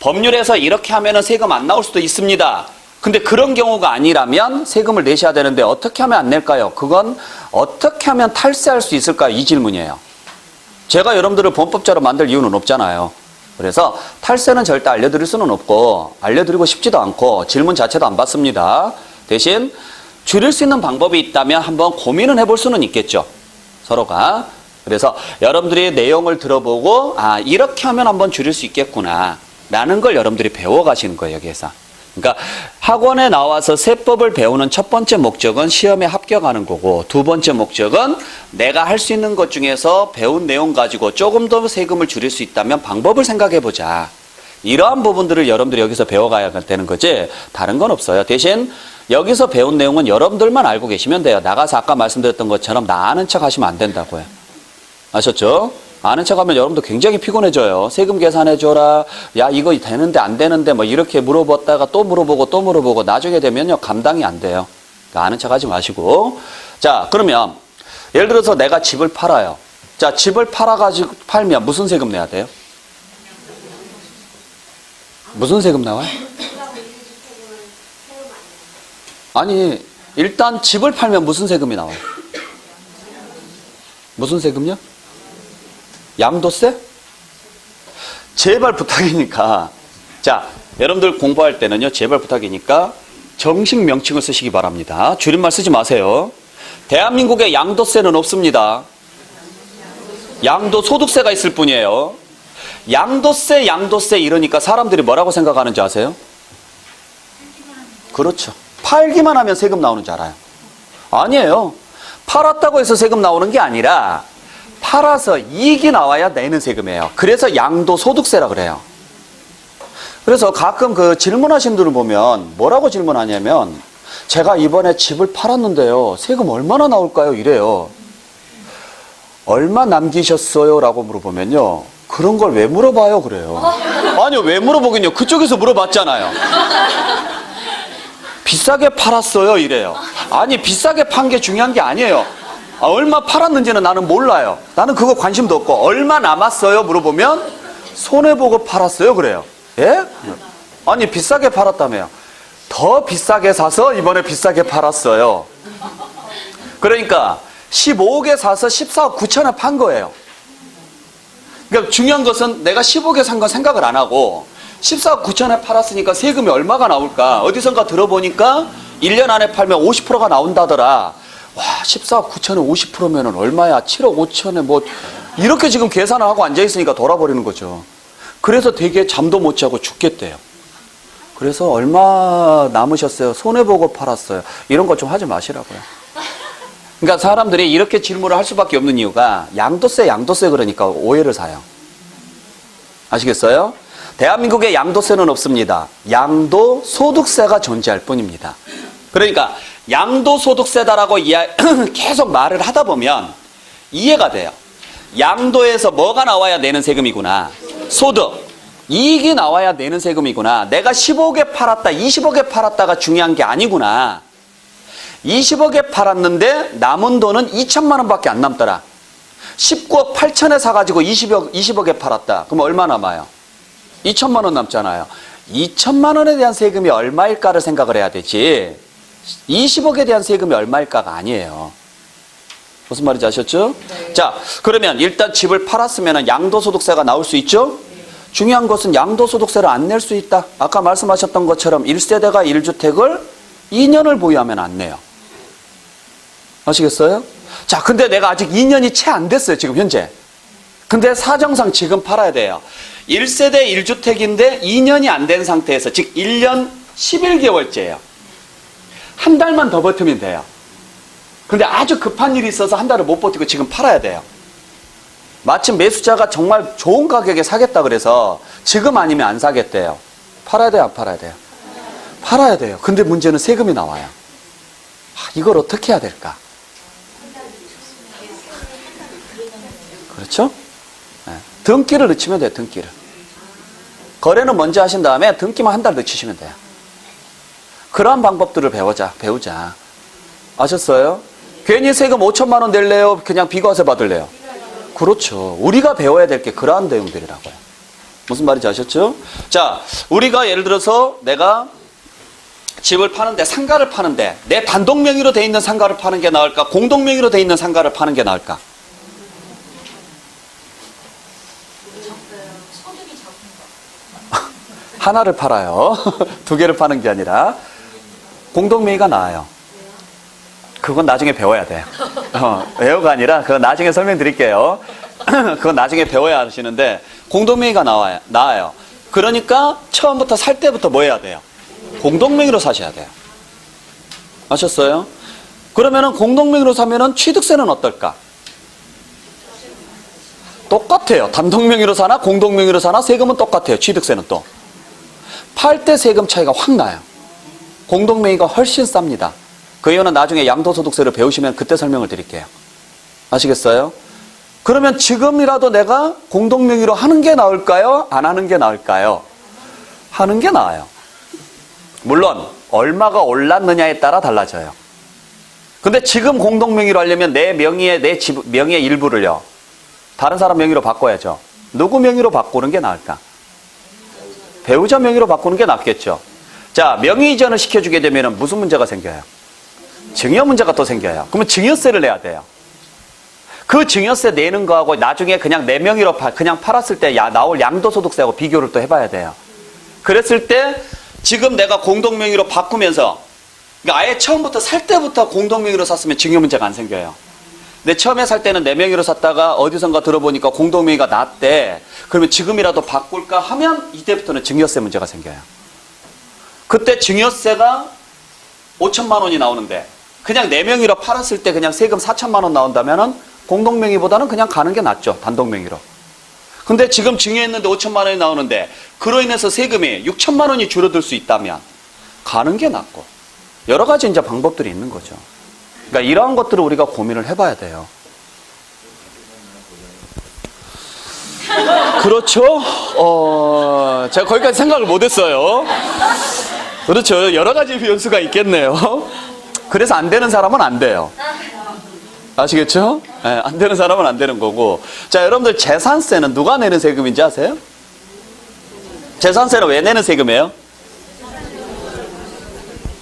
법률에서 이렇게 하면 세금 안 나올 수도 있습니다. 근데 그런 경우가 아니라면 세금을 내셔야 되는데 어떻게 하면 안 낼까요? 그건 어떻게 하면 탈세할 수 있을까요? 이 질문이에요. 제가 여러분들을 범법자로 만들 이유는 없잖아요. 그래서 탈세는 절대 알려드릴 수는 없고 알려드리고 싶지도 않고 질문 자체도 안 받습니다. 대신 줄일 수 있는 방법이 있다면 한번 고민은 해볼 수는 있겠죠. 서로가. 그래서 여러분들이 내용을 들어보고 아 이렇게 하면 한번 줄일 수 있겠구나 라는 걸 여러분들이 배워가시는 거예요. 여기에서. 그러니까 학원에 나와서 세법을 배우는 첫 번째 목적은 시험에 합격하는 거고 두 번째 목적은 내가 할 수 있는 것 중에서 배운 내용 가지고 조금 더 세금을 줄일 수 있다면 방법을 생각해보자. 이러한 부분들을 여러분들이 여기서 배워가야 되는 거지 다른 건 없어요. 대신 여기서 배운 내용은 여러분들만 알고 계시면 돼요. 나가서 아까 말씀드렸던 것처럼 나 아는 척 하시면 안 된다고요. 아셨죠? 아는 척 하면 여러분도 굉장히 피곤해져요. 세금 계산해줘라. 야 이거 되는데 안 되는데 뭐 이렇게 물어봤다가 또 물어보고 나중에 되면요 감당이 안 돼요. 그러니까 아는 척 하지 마시고. 자 그러면 예를 들어서 내가 집을 팔아요. 자 집을 팔면 무슨 세금 내야 돼요? 무슨 세금 나와요? 아니 일단 집을 팔면 무슨 세금이 나와요? 무슨 세금요? 양도세? 제발 부탁이니까 자 여러분들 공부할 때는요 제발 부탁이니까 정식 명칭을 쓰시기 바랍니다. 줄임말 쓰지 마세요. 대한민국에 양도세는 없습니다. 양도소득세가 있을 뿐이에요. 양도세 이러니까 사람들이 뭐라고 생각하는지 아세요? 그렇죠. 팔기만 하면 세금 나오는 줄 알아요. 아니에요. 팔았다고 해서 세금 나오는 게 아니라 팔아서 이익이 나와야 내는 세금이에요. 그래서 양도소득세라 그래요. 그래서 가끔 그 질문하신 분들을 보면 뭐라고 질문하냐면 제가 이번에 집을 팔았는데요. 세금 얼마나 나올까요? 이래요. 얼마 남기셨어요? 라고 물어보면요. 그런 걸 왜 물어봐요? 그래요. 아니요. 왜 물어보긴요. 그쪽에서 물어봤잖아요. 비싸게 팔았어요? 이래요. 아니 비싸게 판 게 중요한 게 아니에요. 얼마 팔았는지는 나는 몰라요. 나는 그거 관심도 없고 얼마 남았어요? 물어보면 손해보고 팔았어요? 그래요. 예? 아니 비싸게 팔았다며요. 더 비싸게 사서 이번에 비싸게 팔았어요. 그러니까 15억에 사서 14억 9천에 판 거예요. 그러니까 중요한 것은 내가 15억에 산 건 생각을 안 하고 14억 9천에 팔았으니까 세금이 얼마가 나올까? 어디선가 들어보니까 1년 안에 팔면 50%가 나온다더라. 와 14억 9천에 50%면은 얼마야? 7억 5천에 뭐 이렇게 지금 계산을 하고 앉아있으니까 돌아버리는 거죠. 그래서 되게 잠도 못 자고 죽겠대요. 그래서 얼마 남으셨어요? 손해보고 팔았어요. 이런 거 좀 하지 마시라고요. 그러니까 사람들이 이렇게 질문을 할 수밖에 없는 이유가 양도세 그러니까 오해를 사요. 아시겠어요? 대한민국에 양도세는 없습니다. 양도소득세가 존재할 뿐입니다. 그러니까 양도소득세다라고 계속 말을 하다 보면 이해가 돼요. 양도에서 뭐가 나와야 내는 세금이구나. 소득, 이익이 나와야 내는 세금이구나. 내가 15억에 팔았다, 20억에 팔았다가 중요한 게 아니구나. 20억에 팔았는데 남은 돈은 2천만 원밖에 안 남더라. 19억 8천에 사가지고 20억에 팔았다. 그럼 얼마 남아요? 2천만 원 남잖아요. 2천만 원에 대한 세금이 얼마일까를 생각을 해야 되지 20억에 대한 세금이 얼마일까가 아니에요. 무슨 말인지 아셨죠? 네. 자, 그러면 일단 집을 팔았으면 양도소득세가 나올 수 있죠? 중요한 것은 양도소득세를 안 낼 수 있다. 아까 말씀하셨던 것처럼 1세대가 1주택을 2년을 보유하면 안 내요. 아시겠어요? 자, 근데 내가 아직 2년이 채 안 됐어요, 지금 현재. 근데 사정상 지금 팔아야 돼요. 1세대 1주택인데 2년이 안 된 상태에서, 즉 1년 11개월째예요. 한 달만 더 버티면 돼요. 근데 아주 급한 일이 있어서 한 달을 못 버티고 지금 팔아야 돼요. 마침 매수자가 정말 좋은 가격에 사겠다 그래서 지금 아니면 안 사겠대요. 팔아야 돼요, 안 팔아야 돼요? 팔아야 돼요. 근데 문제는 세금이 나와요. 이걸 어떻게 해야 될까? 그렇죠? 네. 등기를 늦추면 돼요, 등기를. 거래는 먼저 하신 다음에 등기만 한 달 늦추시면 돼요. 그러한 방법들을 배우자. 아셨어요? 괜히 세금 5천만 원 낼래요? 그냥 비과세 받을래요? 그렇죠. 우리가 배워야 될 게 그러한 내용들이라고요. 무슨 말인지 아셨죠? 자, 우리가 예를 들어서 내가 집을 파는데, 상가를 파는데 내 단독 명의로 돼 있는 상가를 파는 게 나을까? 공동 명의로 돼 있는 상가를 파는 게 나을까? 하나를 팔아요. 두 개를 파는 게 아니라 공동 명의가 나아요. 그건 나중에 배워야 돼요. 외우가 아니라 그건 나중에 설명드릴게요. 그건 나중에 배워야 하시는데 공동명의가 나아요. 그러니까 처음부터 살 때부터 뭐 해야 돼요? 공동명의로 사셔야 돼요. 아셨어요? 그러면은 공동명의로 사면은 취득세는 어떨까? 똑같아요. 단독명의로 사나 공동명의로 사나 세금은 똑같아요. 취득세는 또. 팔 때 세금 차이가 확 나요. 공동명의가 훨씬 쌉니다. 그 이유는 나중에 양도소득세를 배우시면 그때 설명을 드릴게요. 아시겠어요? 그러면 지금이라도 내가 공동명의로 하는 게 나을까요? 안 하는 게 나을까요? 하는 게 나아요. 물론 얼마가 올랐느냐에 따라 달라져요. 근데 지금 공동명의로 하려면 내 집 명의의 일부를요, 다른 사람 명의로 바꿔야죠. 누구 명의로 바꾸는 게 나을까? 배우자 명의로 바꾸는 게 낫겠죠. 자, 명의 이전을 시켜주게 되면 무슨 문제가 생겨요? 증여 문제가 또 생겨요. 그러면 증여세를 내야 돼요. 그 증여세 내는 거하고 나중에 그냥 내 명의로 그냥 팔았을 때 나올 양도소득세하고 비교를 또 해봐야 돼요. 그랬을 때 지금 내가 공동명의로 바꾸면서, 그러니까 아예 처음부터 살 때부터 공동명의로 샀으면 증여 문제가 안 생겨요. 근데 처음에 살 때는 내 명의로 샀다가 어디선가 들어보니까 공동명의가 낫대. 그러면 지금이라도 바꿀까 하면 이때부터는 증여세 문제가 생겨요. 그때 증여세가 5천만 원이 나오는데 그냥 내 명의로 팔았을 때 그냥 세금 4천만 원 나온다면은 공동명의보다는 그냥 가는 게 낫죠. 단독명의로. 근데 지금 증여했는데 5천만 원이 나오는데 그로 인해서 세금이 6천만 원이 줄어들 수 있다면 가는 게 낫고, 여러 가지 이제 방법들이 있는 거죠. 그러니까 이러한 것들을 우리가 고민을 해봐야 돼요. 그렇죠? 제가 거기까지 생각을 못했어요. 그렇죠. 여러 가지 변수가 있겠네요. 그래서 안 되는 사람은 안 돼요. 아시겠죠? 네, 안 되는 사람은 안 되는 거고. 자, 여러분들 재산세는 누가 내는 세금인지 아세요? 재산세는 왜 내는 세금이에요?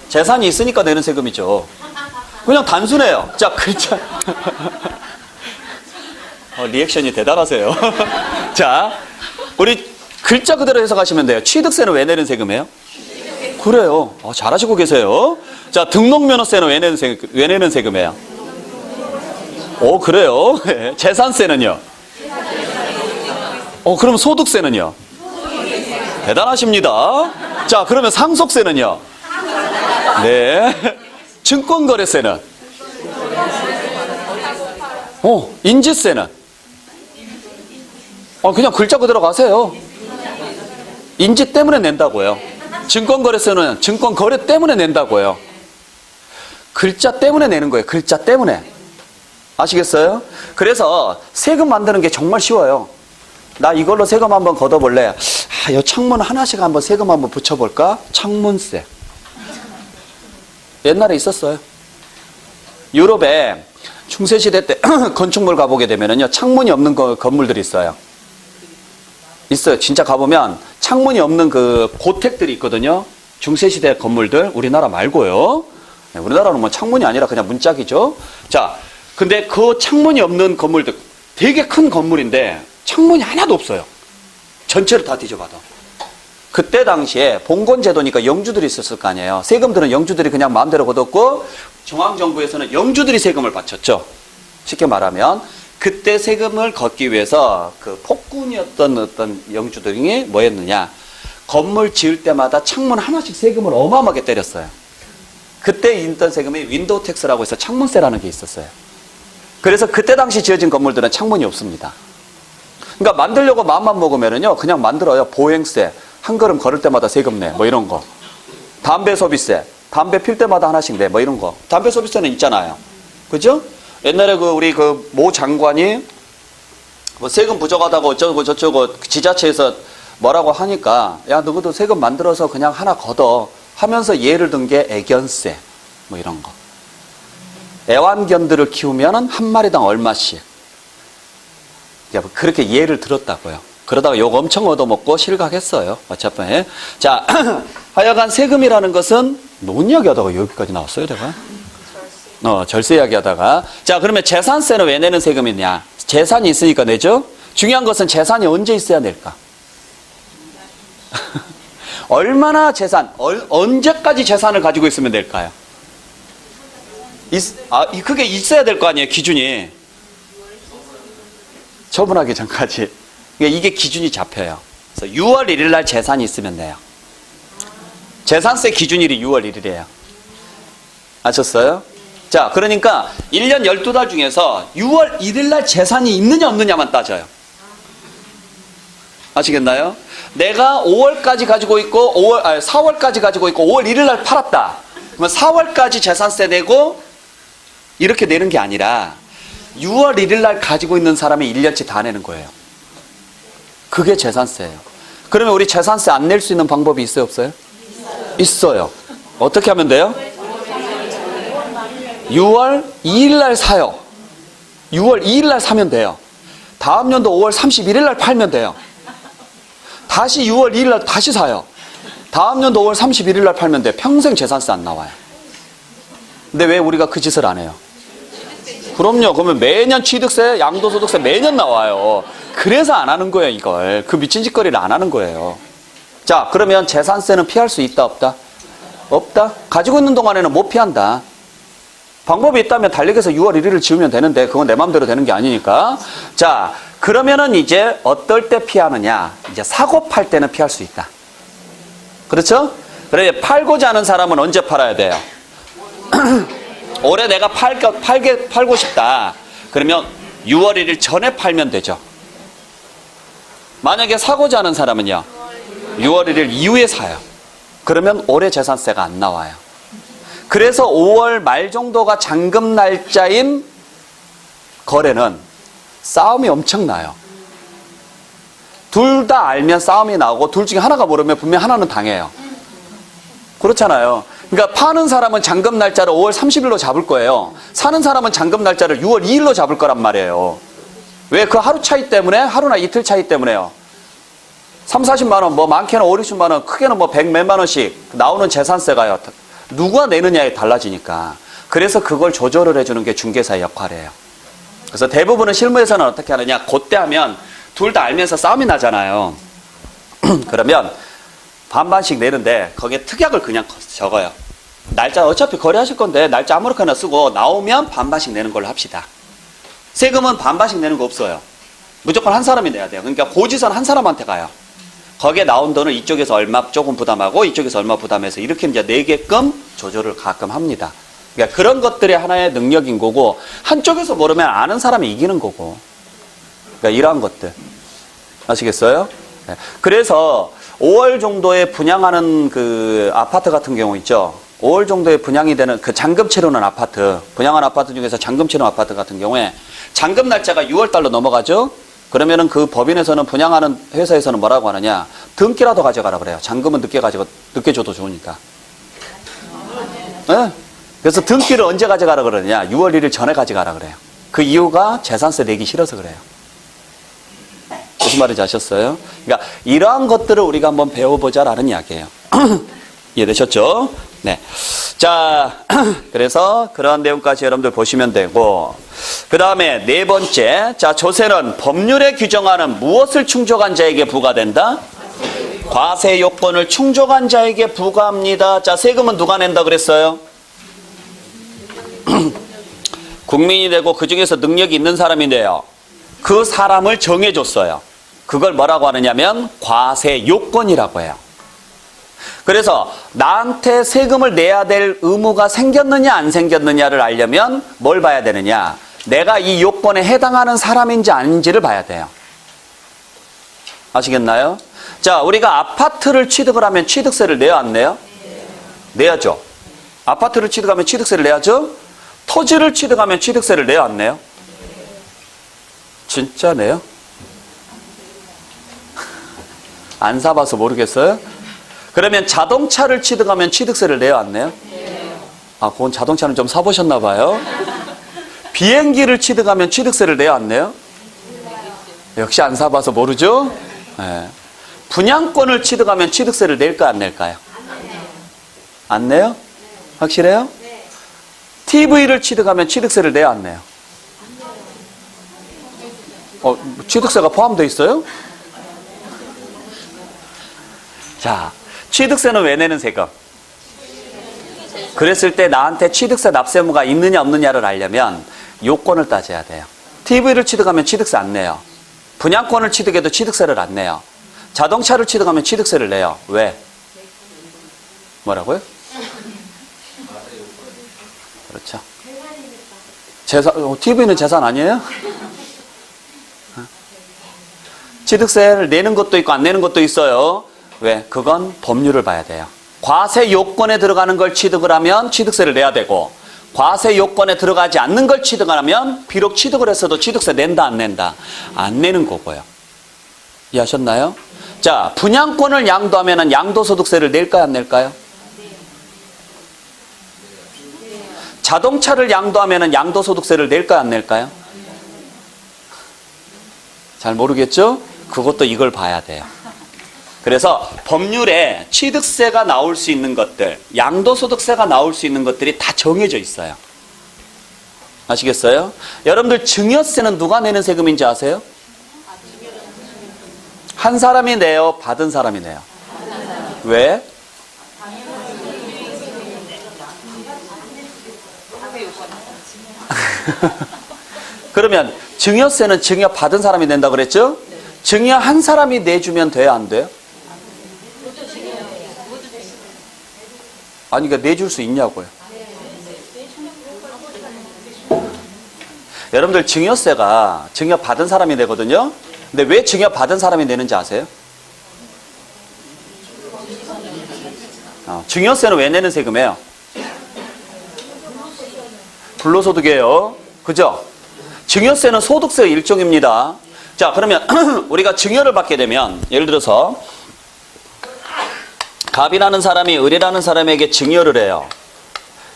재산이 있으니까 내는 세금이죠. 그냥 단순해요. 자, 글자. 리액션이 대단하세요. 자, 우리 글자 그대로 해석하시면 돼요. 취득세는 왜 내는 세금이에요? 그래요. 잘하시고 계세요. 자, 등록면허세는 왜 내는 세금이에요? 그래요. 재산세는요? 그럼 소득세는요? 대단하십니다. 자, 그러면 상속세는요? 네. 증권거래세는? 인지세는? 그냥 글자 그대로 가세요. 인지 때문에 낸다고요. 증권거래세는 증권거래 때문에 낸다고요. 글자 때문에 내는 거예요. 글자 때문에. 아시겠어요? 그래서 세금 만드는 게 정말 쉬워요. 나 이걸로 세금 한번 걷어볼래. 아, 이 창문 하나씩 한번 세금 한번 붙여볼까? 창문세. 옛날에 있었어요. 유럽에 중세시대 때 건축물 가보게 되면요, 창문이 없는 건물들이 있어요. 있어요. 진짜 가보면 창문이 없는 그 고택들이 있거든요. 중세시대 건물들, 우리나라 말고요. 네, 우리나라는 뭐 창문이 아니라 그냥 문짝이죠. 자, 근데 그 창문이 없는 건물들, 되게 큰 건물인데 창문이 하나도 없어요. 전체를 다 뒤져봐도. 그때 당시에 봉건제도니까 영주들이 있었을 거 아니에요. 세금들은 영주들이 그냥 마음대로 걷었고, 중앙정부에서는 영주들이 세금을 바쳤죠. 쉽게 말하면 그때 세금을 걷기 위해서 그 폭군이었던 어떤 영주들이 뭐 했느냐, 건물 지을 때마다 창문 하나씩 세금을 어마어마하게 때렸어요. 그때 있던 세금이 윈도우 텍스라고 해서 창문세라는 게 있었어요. 그래서 그때 당시 지어진 건물들은 창문이 없습니다. 그러니까 만들려고 마음만 먹으면은요, 그냥 만들어요. 보행세, 한 걸음 걸을 때마다 세금 내, 뭐 이런 거. 담배 소비세, 담배 필 때마다 하나씩 내, 뭐 이런 거. 담배 소비세는 있잖아요. 그죠? 옛날에 우리 모 장관이 뭐 세금 부족하다고 어쩌고 저쩌고 지자체에서 뭐라고 하니까, 야, 너희도 세금 만들어서 그냥 하나 걷어 하면서 예를 든 게 애견세, 뭐 이런 거. 애완견들을 키우면 한 마리당 얼마씩. 그렇게 예를 들었다고요. 그러다가 욕 엄청 얻어먹고 실각했어요. 어차피. 자, 하여간 세금이라는 것은 뭔 이야기 하다가 여기까지 나왔어요, 내가? 절세 이야기 하다가. 자, 그러면 재산세는 왜 내는 세금이냐? 재산이 있으니까 내죠? 중요한 것은 재산이 언제 있어야 낼까? 얼마나 언제까지 재산을 가지고 있으면 될까요? 그게 있어야 될 거 아니에요, 기준이. 처분하기 전까지. 그러니까 이게 기준이 잡혀요. 그래서 6월 1일 날 재산이 있으면 돼요. 재산세 기준일이 6월 1일이에요. 아셨어요? 자, 그러니까 1년 12달 중에서 6월 1일 날 재산이 있느냐 없느냐만 따져요. 아시겠나요? 내가 5월까지 가지고 있고 4월까지 가지고 있고 5월 1일 날 팔았다. 그러면 4월까지 재산세 내고 이렇게 내는 게 아니라 6월 1일 날 가지고 있는 사람이 1년치 다 내는 거예요. 그게 재산세예요. 그러면 우리 재산세 안 낼 수 있는 방법이 있어요, 없어요? 있어요. 어떻게 하면 돼요? 6월 2일 날 사요. 6월 2일 날 사면 돼요. 다음 연도 5월 31일 날 팔면 돼요. 다시 6월 2일 날 다시 사요. 다음 연도 5월 31일 날 팔면 돼. 평생 재산세 안 나와요. 근데 왜 우리가 그 짓을 안 해요? 그럼요. 그러면 매년 취득세, 양도소득세 매년 나와요. 그래서 안 하는 거예요, 이걸. 그 미친 짓거리를 안 하는 거예요. 자, 그러면 재산세는 피할 수 있다, 없다? 없다? 가지고 있는 동안에는 못 피한다. 방법이 있다면 달력에서 6월 1일을 지우면 되는데 그건 내 마음대로 되는 게 아니니까. 자, 그러면은 이제 어떨 때 피하느냐? 이제 사고 팔 때는 피할 수 있다. 그렇죠? 그래, 팔고자 하는 사람은 언제 팔아야 돼요? 올해 내가 팔고 싶다. 그러면 6월 1일 전에 팔면 되죠. 만약에 사고자 하는 사람은요, 6월 1일 이후에 사요. 그러면 올해 재산세가 안 나와요. 그래서 5월 말 정도가 잔금 날짜인 거래는 싸움이 엄청나요. 둘 다 알면 싸움이 나오고 둘 중에 하나가 모르면 분명 하나는 당해요. 그렇잖아요. 그러니까 파는 사람은 잔금 날짜를 5월 30일로 잡을 거예요. 사는 사람은 잔금 날짜를 6월 2일로 잡을 거란 말이에요. 왜? 그 하루 차이 때문에, 하루나 이틀 차이 때문에요. 3, 40만 원, 뭐 많게는 5, 60만 원, 크게는 뭐 100 몇만 원씩 나오는 재산세가요. 누가 내느냐에 달라지니까. 그래서 그걸 조절을 해주는 게 중개사의 역할이에요. 그래서 대부분은 실무에서는 어떻게 하느냐, 그때 하면 둘 다 알면서 싸움이 나잖아요. 그러면 반반씩 내는데 거기에 특약을 그냥 적어요. 날짜 어차피 거래하실 건데 날짜 아무렇게나 쓰고 나오면 반반씩 내는 걸로 합시다. 세금은 반반씩 내는 거 없어요. 무조건 한 사람이 내야 돼요. 그러니까 고지서는 한 사람한테 가요. 거기에 나온 돈을 이쪽에서 얼마 조금 부담하고 이쪽에서 얼마 부담해서 이렇게 이제 내게끔 조절을 가끔 합니다. 그러니까 그런 것들이 하나의 능력인 거고, 한쪽에서 모르면 아는 사람이 이기는 거고. 그러니까 이러한 것들. 아시겠어요? 그래서 5월 정도에 분양하는 그 아파트 같은 경우 있죠. 5월 정도에 분양이 되는 그 잔금 치르는 아파트, 분양한 아파트 중에서 잔금 치르는 아파트 같은 경우에 잔금 날짜가 6월 달로 넘어가죠? 그러면은 그 법인에서는 분양하는 회사에서는 뭐라고 하느냐? 등기라도 가져가라 그래요. 잔금은 늦게 줘도 좋으니까. 네? 그래서 등기를 언제 가져가라 그러느냐? 6월 1일 전에 가져가라 그래요. 그 이유가 재산세 내기 싫어서 그래요. 무슨 말인지 아셨어요? 그러니까 이러한 것들을 우리가 한번 배워보자라는 이야기예요. 이해되셨죠? 네. 자, 그래서 그러한 내용까지 여러분들 보시면 되고, 그 다음에 네 번째, 자, 조세는 법률에 규정하는 무엇을 충족한 자에게 부과된다? 과세 요건을 충족한 자에게 부과합니다. 자, 세금은 누가 낸다 그랬어요? 국민이 내고 그 중에서 능력이 있는 사람이 내요. 그 사람을 정해줬어요. 그걸 뭐라고 하느냐면 과세 요건이라고 해요. 그래서 나한테 세금을 내야 될 의무가 생겼느냐 안 생겼느냐를 알려면 뭘 봐야 되느냐? 내가 이 요건에 해당하는 사람인지 아닌지를 봐야 돼요. 아시겠나요? 자, 우리가 아파트를 취득을 하면 취득세를 내야 안 내요? 내야죠. 아파트를 취득하면 취득세를 내야죠. 토지를 취득하면 취득세를 내야 안 내요? 진짜 내요? 안 사봐서 모르겠어요? 그러면 자동차를 취득하면 취득세를 내요 안 내요? 아, 그건 자동차는 좀 사보셨나 봐요. 비행기를 취득하면 취득세를 내요 안 내요? 역시 안 사봐서 모르죠? 네. 분양권을 취득하면 취득세를 낼까 안 낼까요? 안 내요? 확실해요? TV를 취득하면 취득세를 내요 안 내요? 취득세가 포함되어 있어요? 자, 취득세는 왜 내는 세금? 그랬을 때 나한테 취득세 납세의무가 있느냐 없느냐를 알려면 요건을 따져야 돼요. TV를 취득하면 취득세 안 내요. 분양권을 취득해도 취득세를 안 내요. 자동차를 취득하면 취득세를 내요. 왜? 뭐라고요? 그렇죠. TV는 재산 아니에요? 취득세를 내는 것도 있고 안 내는 것도 있어요. 왜? 그건 법률을 봐야 돼요. 과세 요건에 들어가는 걸 취득을 하면 취득세를 내야 되고, 과세 요건에 들어가지 않는 걸 취득을 하면 비록 취득을 했어도 취득세 낸다 안 낸다? 안 내는 거고요. 이해하셨나요? 자, 분양권을 양도하면 양도소득세를 낼까요 안 낼까요? 자동차를 양도하면 양도소득세를 낼까요 안 낼까요? 잘 모르겠죠? 그것도 이걸 봐야 돼요. 그래서 법률에 취득세가 나올 수 있는 것들, 양도소득세가 나올 수 있는 것들이 다 정해져 있어요. 아시겠어요? 여러분들 증여세는 누가 내는 세금인지 아세요? 한 사람이 내요? 받은 사람이 내요? 왜? 그러면 증여세는 증여 받은 사람이 낸다 그랬죠? 증여 한 사람이 내주면 돼요 안 돼요? 아니, 그러니까 내줄 수 있냐고요. 여러분들 증여세가 증여 받은 사람이 내거든요. 근데 왜 증여 받은 사람이 내는지 아세요? 증여세는 왜 내는 세금이에요? 불로소득이에요. 그죠? 증여세는 소득세의 일종입니다. 자, 그러면 우리가 증여를 받게 되면, 예를 들어서 갑이라는 사람이 을이라는 사람에게 증여를 해요.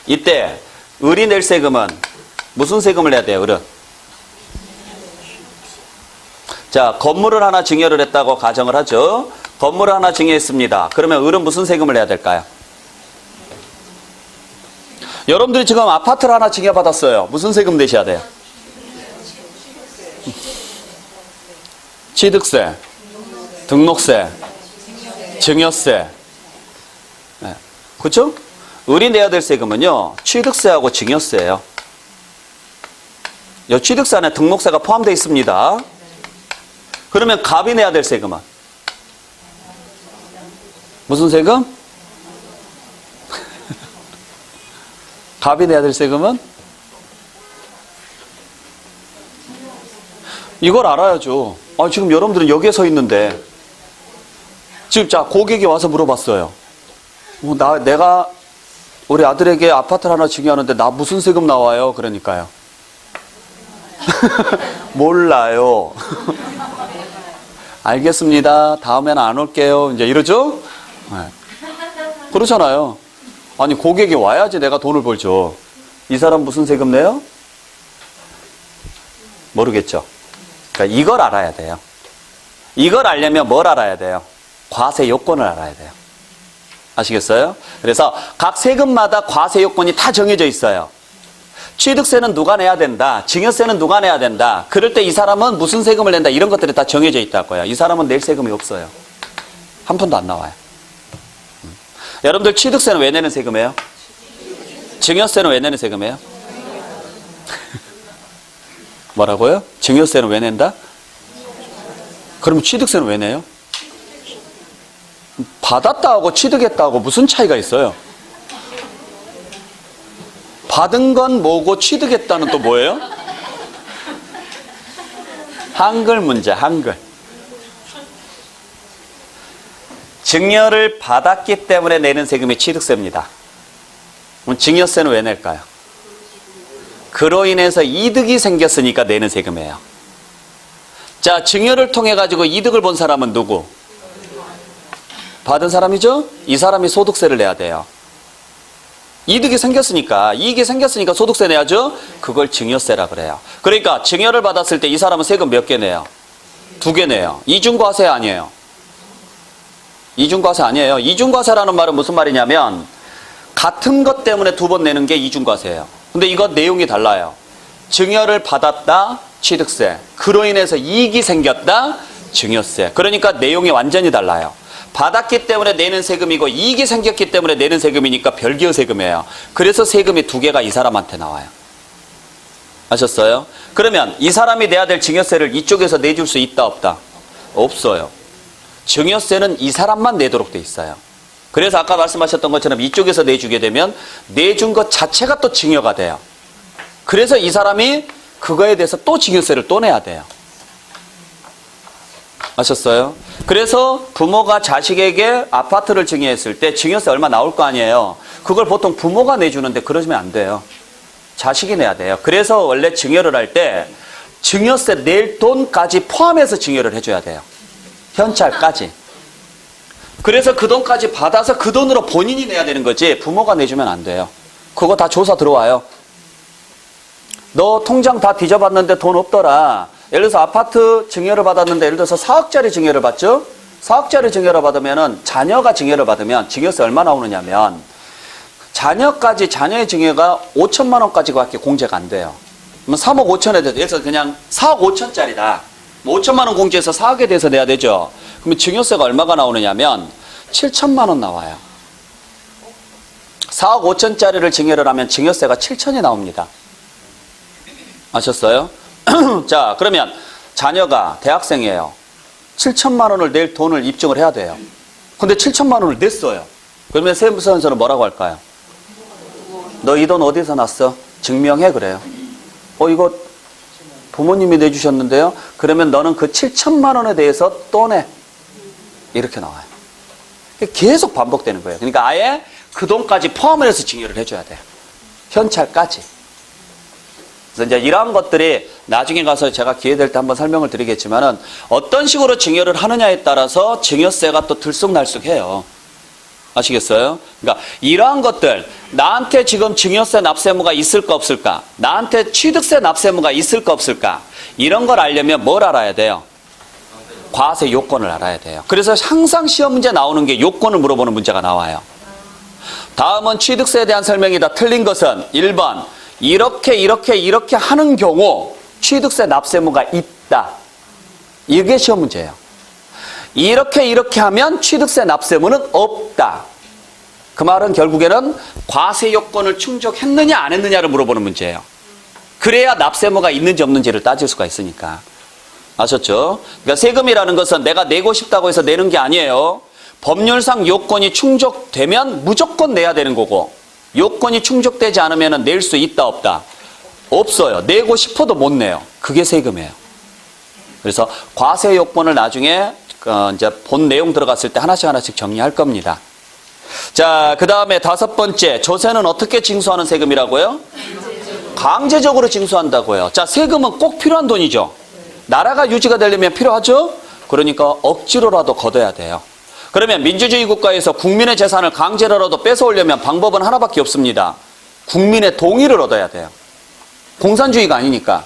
이때 을이 낼 세금은 무슨 세금을 내야 돼요? 을은. 자, 건물을 하나 증여를 했다고 가정을 하죠. 건물을 하나 증여했습니다. 그러면 을은 무슨 세금을 내야 될까요? 여러분들이 지금 아파트를 하나 증여받았어요. 무슨 세금 내셔야 돼요? 취득세, 등록세, 증여세. 네. 그렇죠? 을이 내야 될 세금은요, 취득세하고 증여세예요. 이 취득세 안에 등록세가 포함되어 있습니다. 그러면 갑이 내야 될 세금은 무슨 세금? 갑이 내야 될 세금은? 이걸 알아야죠. 지금 여러분들은 여기에 서 있는데, 지금 자, 고객이 와서 물어봤어요. 내가 우리 아들에게 아파트를 하나 증여하는데 나 무슨 세금 나와요? 그러니까요. 몰라요. 알겠습니다. 다음에는 안 올게요. 이제 이러죠? 네. 그렇잖아요. 아니, 고객이 와야지 내가 돈을 벌죠. 이 사람 무슨 세금 내요? 모르겠죠. 그러니까 이걸 알아야 돼요. 이걸 알려면 뭘 알아야 돼요? 과세 요건을 알아야 돼요. 아시겠어요? 그래서 각 세금마다 과세 요건이 다 정해져 있어요. 취득세는 누가 내야 된다. 증여세는 누가 내야 된다. 그럴 때 이 사람은 무슨 세금을 낸다. 이런 것들이 다 정해져 있다고요. 이 사람은 낼 세금이 없어요. 한 푼도 안 나와요. 여러분들 취득세는 왜 내는 세금이에요? 증여세는 왜 내는 세금이에요? 뭐라고요? 증여세는 왜 낸다? 그럼 취득세는 왜 내요? 받았다 하고 취득했다 하고 무슨 차이가 있어요? 받은 건 뭐고 취득했다는 또 뭐예요? 한글 문제, 한글. 증여를 받았기 때문에 내는 세금이 취득세입니다. 그럼 증여세는 왜 낼까요? 그로 인해서 이득이 생겼으니까 내는 세금이에요. 자, 증여를 통해 가지고 이득을 본 사람은 누구? 받은 사람이죠? 이 사람이 소득세를 내야 돼요. 이득이 생겼으니까, 이익이 생겼으니까 소득세 내야죠? 그걸 증여세라 그래요. 그러니까 증여를 받았을 때 이 사람은 세금 몇 개 내요? 2개 내요. 이중과세 아니에요. 이중과세 아니에요. 이중과세라는 말은 무슨 말이냐면 같은 것 때문에 2번 내는 게 이중과세예요. 근데 이거 내용이 달라요. 증여를 받았다, 취득세. 그로 인해서 이익이 생겼다, 증여세. 그러니까 내용이 완전히 달라요. 받았기 때문에 내는 세금이고 이익이 생겼기 때문에 내는 세금이니까 별개의 세금이에요. 그래서 세금이 2개가 이 사람한테 나와요. 아셨어요? 그러면 이 사람이 내야 될 증여세를 이쪽에서 내줄 수 있다 없다? 없어요. 증여세는 이 사람만 내도록 돼 있어요. 그래서 아까 말씀하셨던 것처럼 이쪽에서 내주게 되면 내준 것 자체가 또 증여가 돼요. 그래서 이 사람이 그거에 대해서 또 증여세를 또 내야 돼요. 아셨어요? 그래서 부모가 자식에게 아파트를 증여했을 때 증여세 얼마 나올 거 아니에요. 그걸 보통 부모가 내주는데 그러시면 안 돼요. 자식이 내야 돼요. 그래서 원래 증여를 할 때 증여세 낼 돈까지 포함해서 증여를 해줘야 돼요. 현찰까지. 그래서 그 돈까지 받아서 그 돈으로 본인이 내야 되는 거지 부모가 내주면 안 돼요. 그거 다 조사 들어와요. 너 통장 다 뒤져봤는데 돈 없더라. 예를 들어서 아파트 증여를 받았는데 예를 들어서 4억짜리 증여를 받죠? 4억짜리 증여를 받으면은 자녀가 증여를 받으면 증여세 얼마 나오느냐면 자녀까지 자녀의 증여가 5천만 원까지밖에 공제가 안 돼요. 그러면 3억 5천에 대해서 예를 들어서 그냥 4억 5천짜리다. 뭐 5천만 원 공제해서 4억에 대해서 내야 되죠. 그러면 증여세가 얼마가 나오느냐면 7천만 원 나와요. 4억 5천짜리를 증여를 하면 증여세가 7천이 나옵니다. 아셨어요? 자, 그러면 자녀가 대학생이에요. 7천만 원을 낼 돈을 입증을 해야 돼요. 근데 7천만 원을 냈어요. 그러면 세무서에서는 뭐라고 할까요? 너 이 돈 어디서 났어? 증명해 그래요. 이거 부모님이 내주셨는데요. 그러면 너는 그 7천만 원에 대해서 또 내. 이렇게 나와요. 계속 반복되는 거예요. 그러니까 아예 그 돈까지 포함을 해서 증여를 해줘야 돼요. 현찰까지. 그래서 이제 이러한 것들이 나중에 가서 제가 기회 될 때 한번 설명을 드리겠지만은 어떤 식으로 증여를 하느냐에 따라서 증여세가 또 들쑥날쑥해요. 아시겠어요? 그러니까 이러한 것들, 나한테 지금 증여세 납세무가 있을까 없을까? 나한테 취득세 납세무가 있을까 없을까? 이런 걸 알려면 뭘 알아야 돼요? 과세 요건을 알아야 돼요. 그래서 항상 시험 문제 나오는 게 요건을 물어보는 문제가 나와요. 다음은 취득세에 대한 설명이다. 틀린 것은 1번 이렇게 하는 경우 취득세 납세무가 있다. 이게 시험 문제예요. 이렇게 하면 취득세 납세무는 없다. 그 말은 결국에는 과세 요건을 충족했느냐 안 했느냐를 물어보는 문제예요. 그래야 납세무가 있는지 없는지를 따질 수가 있으니까. 아셨죠? 그러니까 세금이라는 것은 내가 내고 싶다고 해서 내는 게 아니에요. 법률상 요건이 충족되면 무조건 내야 되는 거고 요건이 충족되지 않으면 낼 수 있다 없다? 없어요. 내고 싶어도 못 내요. 그게 세금이에요. 그래서 과세 요건을 나중에 이제 본 내용 들어갔을 때 하나씩 정리할 겁니다. 자, 그 다음에 5번째, 조세는 어떻게 징수하는 세금이라고요? 강제적으로 징수한다고요. 자, 세금은 꼭 필요한 돈이죠. 나라가 유지가 되려면 필요하죠. 그러니까 억지로라도 걷어야 돼요. 그러면 민주주의 국가에서 국민의 재산을 강제로라도 뺏어오려면 방법은 하나밖에 없습니다. 국민의 동의를 얻어야 돼요. 공산주의가 아니니까.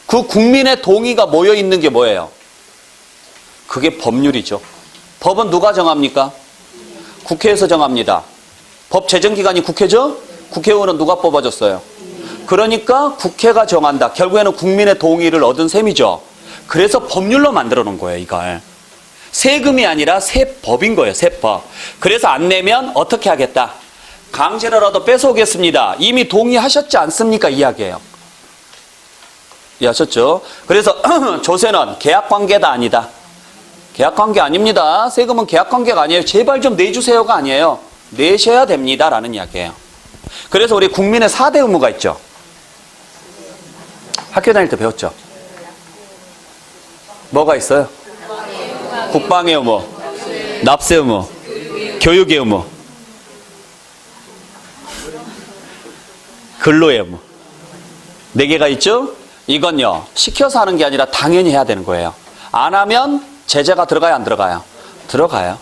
그 국민의 동의가 모여 있는 게 뭐예요? 그게 법률이죠. 법은 누가 정합니까? 국회에서 정합니다. 법 제정기관이 국회죠? 국회의원은 누가 뽑아줬어요? 그러니까 국회가 정한다. 결국에는 국민의 동의를 얻은 셈이죠. 그래서 법률로 만들어 놓은 거예요, 이걸. 세금이 아니라 세법인 거예요, 세법. 그래서 안 내면 어떻게 하겠다? 강제로라도 뺏어오겠습니다. 이미 동의하셨지 않습니까? 이야기예요. 이해하셨죠? 그래서 조세는 계약관계다 아니다. 계약관계 아닙니다. 세금은 계약관계가 아니에요. 제발 좀 내주세요가 아니에요. 내셔야 됩니다. 라는 이야기예요. 그래서 우리 국민의 4대 의무가 있죠. 학교 다닐 때 배웠죠. 뭐가 있어요? 국방의 의무, 납세 의무, 교육의 의무, 근로의 의무. 4개가 있죠? 이건요, 시켜서 하는 게 아니라 당연히 해야 되는 거예요. 안 하면 제재가 들어가요, 안 들어가요? 들어가요.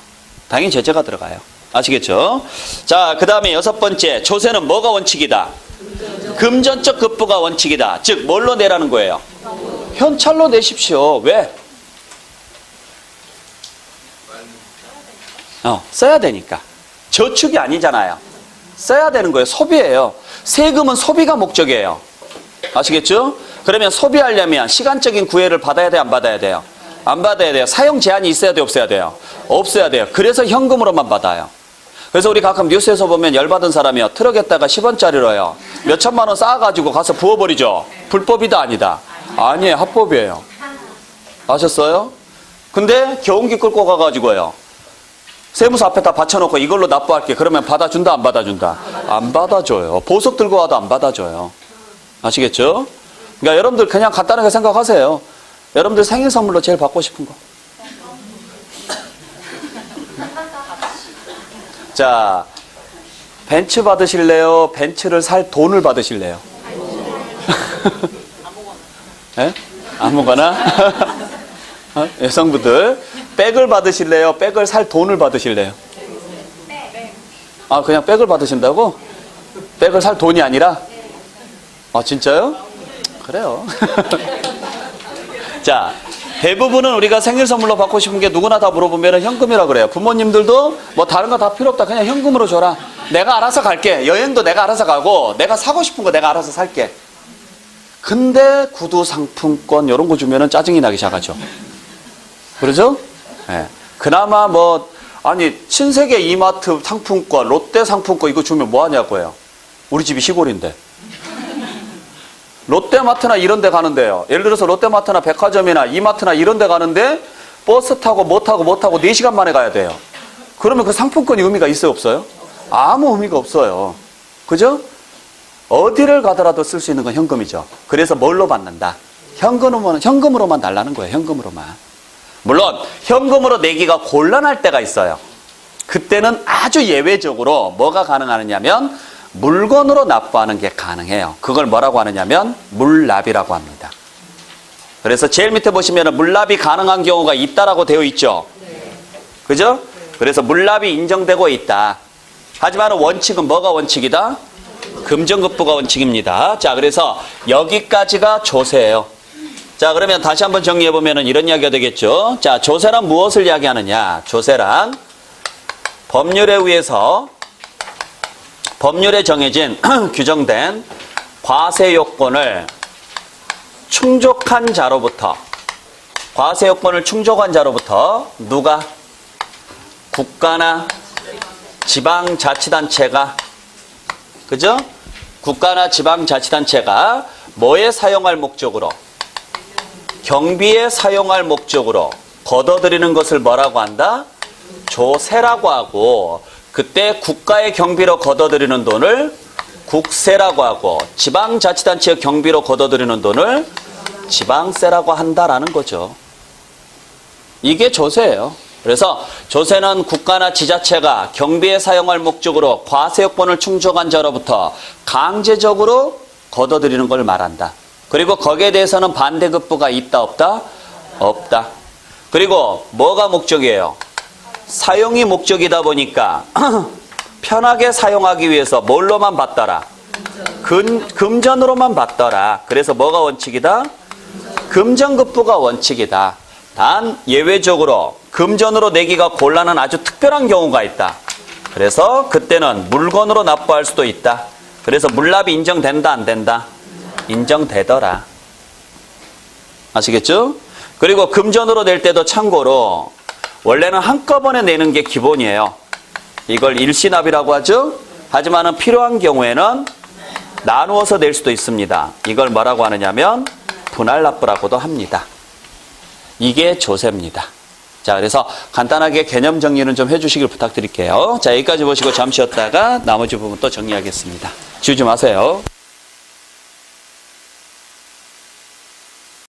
당연히 제재가 들어가요. 아시겠죠? 자, 그 다음에 6번째, 조세는 뭐가 원칙이다? 금전적 급부가 원칙이다. 즉, 뭘로 내라는 거예요? 현찰로 내십시오. 왜? 써야 되니까. 저축이 아니잖아요. 써야 되는 거예요. 소비예요. 세금은 소비가 목적이에요. 아시겠죠? 그러면 소비하려면 시간적인 구애를 받아야 돼요, 안 받아야 돼요? 안 받아야 돼요. 사용 제한이 있어야 돼요, 없어야 돼요? 없어야 돼요. 그래서 현금으로만 받아요. 그래서 우리 가끔 뉴스에서 보면 열받은 사람이요, 트럭에다가 10원짜리로요 몇 천만 원 쌓아가지고 가서 부어버리죠. 불법이다 아니다? 아니에요, 합법이에요. 아셨어요? 근데 경운기 끌고 가가지고요, 세무서 앞에다 받쳐놓고 이걸로 납부할게. 그러면 받아준다, 안 받아준다? 안 받아줘요. 보석 들고 와도 안 받아줘요. 아시겠죠? 그러니까 여러분들 그냥 간단하게 생각하세요. 여러분들 생일 선물로 제일 받고 싶은 거. 자, 벤츠 받으실래요? 벤츠를 살 돈을 받으실래요? 네? 아무거나? 여성분들 백을 받으실래요? 백을 살 돈을 받으실래요? 아, 그냥 백을 받으신다고? 백을 살 돈이 아니라? 아, 진짜요? 그래요. 자, 대부분은 우리가 생일 선물로 받고 싶은 게 누구나 다 물어보면 현금이라 그래요. 부모님들도 뭐 다른 거 다 필요 없다. 그냥 현금으로 줘라. 내가 알아서 갈게. 여행도 내가 알아서 가고, 내가 사고 싶은 거 내가 알아서 살게. 근데 구두 상품권 이런 거 주면은 짜증이 나기 시작하죠. 그러죠? 네. 그나마 뭐, 아니, 신세계 이마트 상품권, 롯데 상품권 이거 주면 뭐 하냐고요. 우리 집이 시골인데. 롯데마트나 이런 데 가는데요. 예를 들어서 롯데마트나 백화점이나 이마트나 이런 데 가는데 버스 타고 뭐 타고 4시간 만에 가야 돼요. 그러면 그 상품권이 의미가 있어요, 없어요? 아무 의미가 없어요. 그죠? 어디를 가더라도 쓸 수 있는 건 현금이죠. 그래서 뭘로 받는다? 현금으로만 달라는 거예요. 현금으로만. 물론 현금으로 내기가 곤란할 때가 있어요. 그때는 아주 예외적으로 뭐가 가능하느냐면 물건으로 납부하는 게 가능해요. 그걸 뭐라고 하느냐면 물납이라고 합니다. 그래서 제일 밑에 보시면 물납이 가능한 경우가 있다라고 되어 있죠. 그죠? 그래서 물납이 인정되고 있다. 하지만 원칙은 뭐가 원칙이다? 금전급부가 원칙입니다. 자, 그래서 여기까지가 조세예요. 자, 그러면 다시 한번 정리해보면 이런 이야기가 되겠죠. 자, 조세란 무엇을 이야기하느냐? 조세란 법률에 의해서 법률에 정해진 규정된 과세 요건을 충족한 자로부터, 과세 요건을 충족한 자로부터 누가? 국가나 지방자치단체가, 그죠? 국가나 지방자치단체가 뭐에 사용할 목적으로? 경비에 사용할 목적으로 걷어들이는 것을 뭐라고 한다? 조세라고 하고, 그때 국가의 경비로 걷어들이는 돈을 국세라고 하고, 지방자치단체의 경비로 걷어들이는 돈을 지방세라고 한다라는 거죠. 이게 조세예요. 그래서 조세는 국가나 지자체가 경비에 사용할 목적으로 과세요건을 충족한 자로부터 강제적으로 걷어들이는 걸 말한다. 그리고 거기에 대해서는 반대급부가 있다 없다? 없다. 그리고 뭐가 목적이에요? 사용이 목적이다 보니까 편하게 사용하기 위해서 뭘로만 받더라? 금전으로만 받더라. 그래서 뭐가 원칙이다? 금전급부가 원칙이다. 단 예외적으로 금전으로 내기가 곤란한 아주 특별한 경우가 있다. 그래서 그때는 물건으로 납부할 수도 있다. 그래서 물납이 인정된다 안 된다? 인정되더라. 아시겠죠? 그리고 금전으로 낼 때도 참고로 원래는 한꺼번에 내는 게 기본이에요. 이걸 일시납이라고 하죠. 하지만은 필요한 경우에는 나누어서 낼 수도 있습니다. 이걸 뭐라고 하느냐면 분할납부라고도 합니다. 이게 조세입니다. 자, 그래서 간단하게 개념 정리는 좀 해주시길 부탁드릴게요. 자, 여기까지 보시고 잠시 쉬었다가 나머지 부분 또 정리하겠습니다. 지우지 마세요.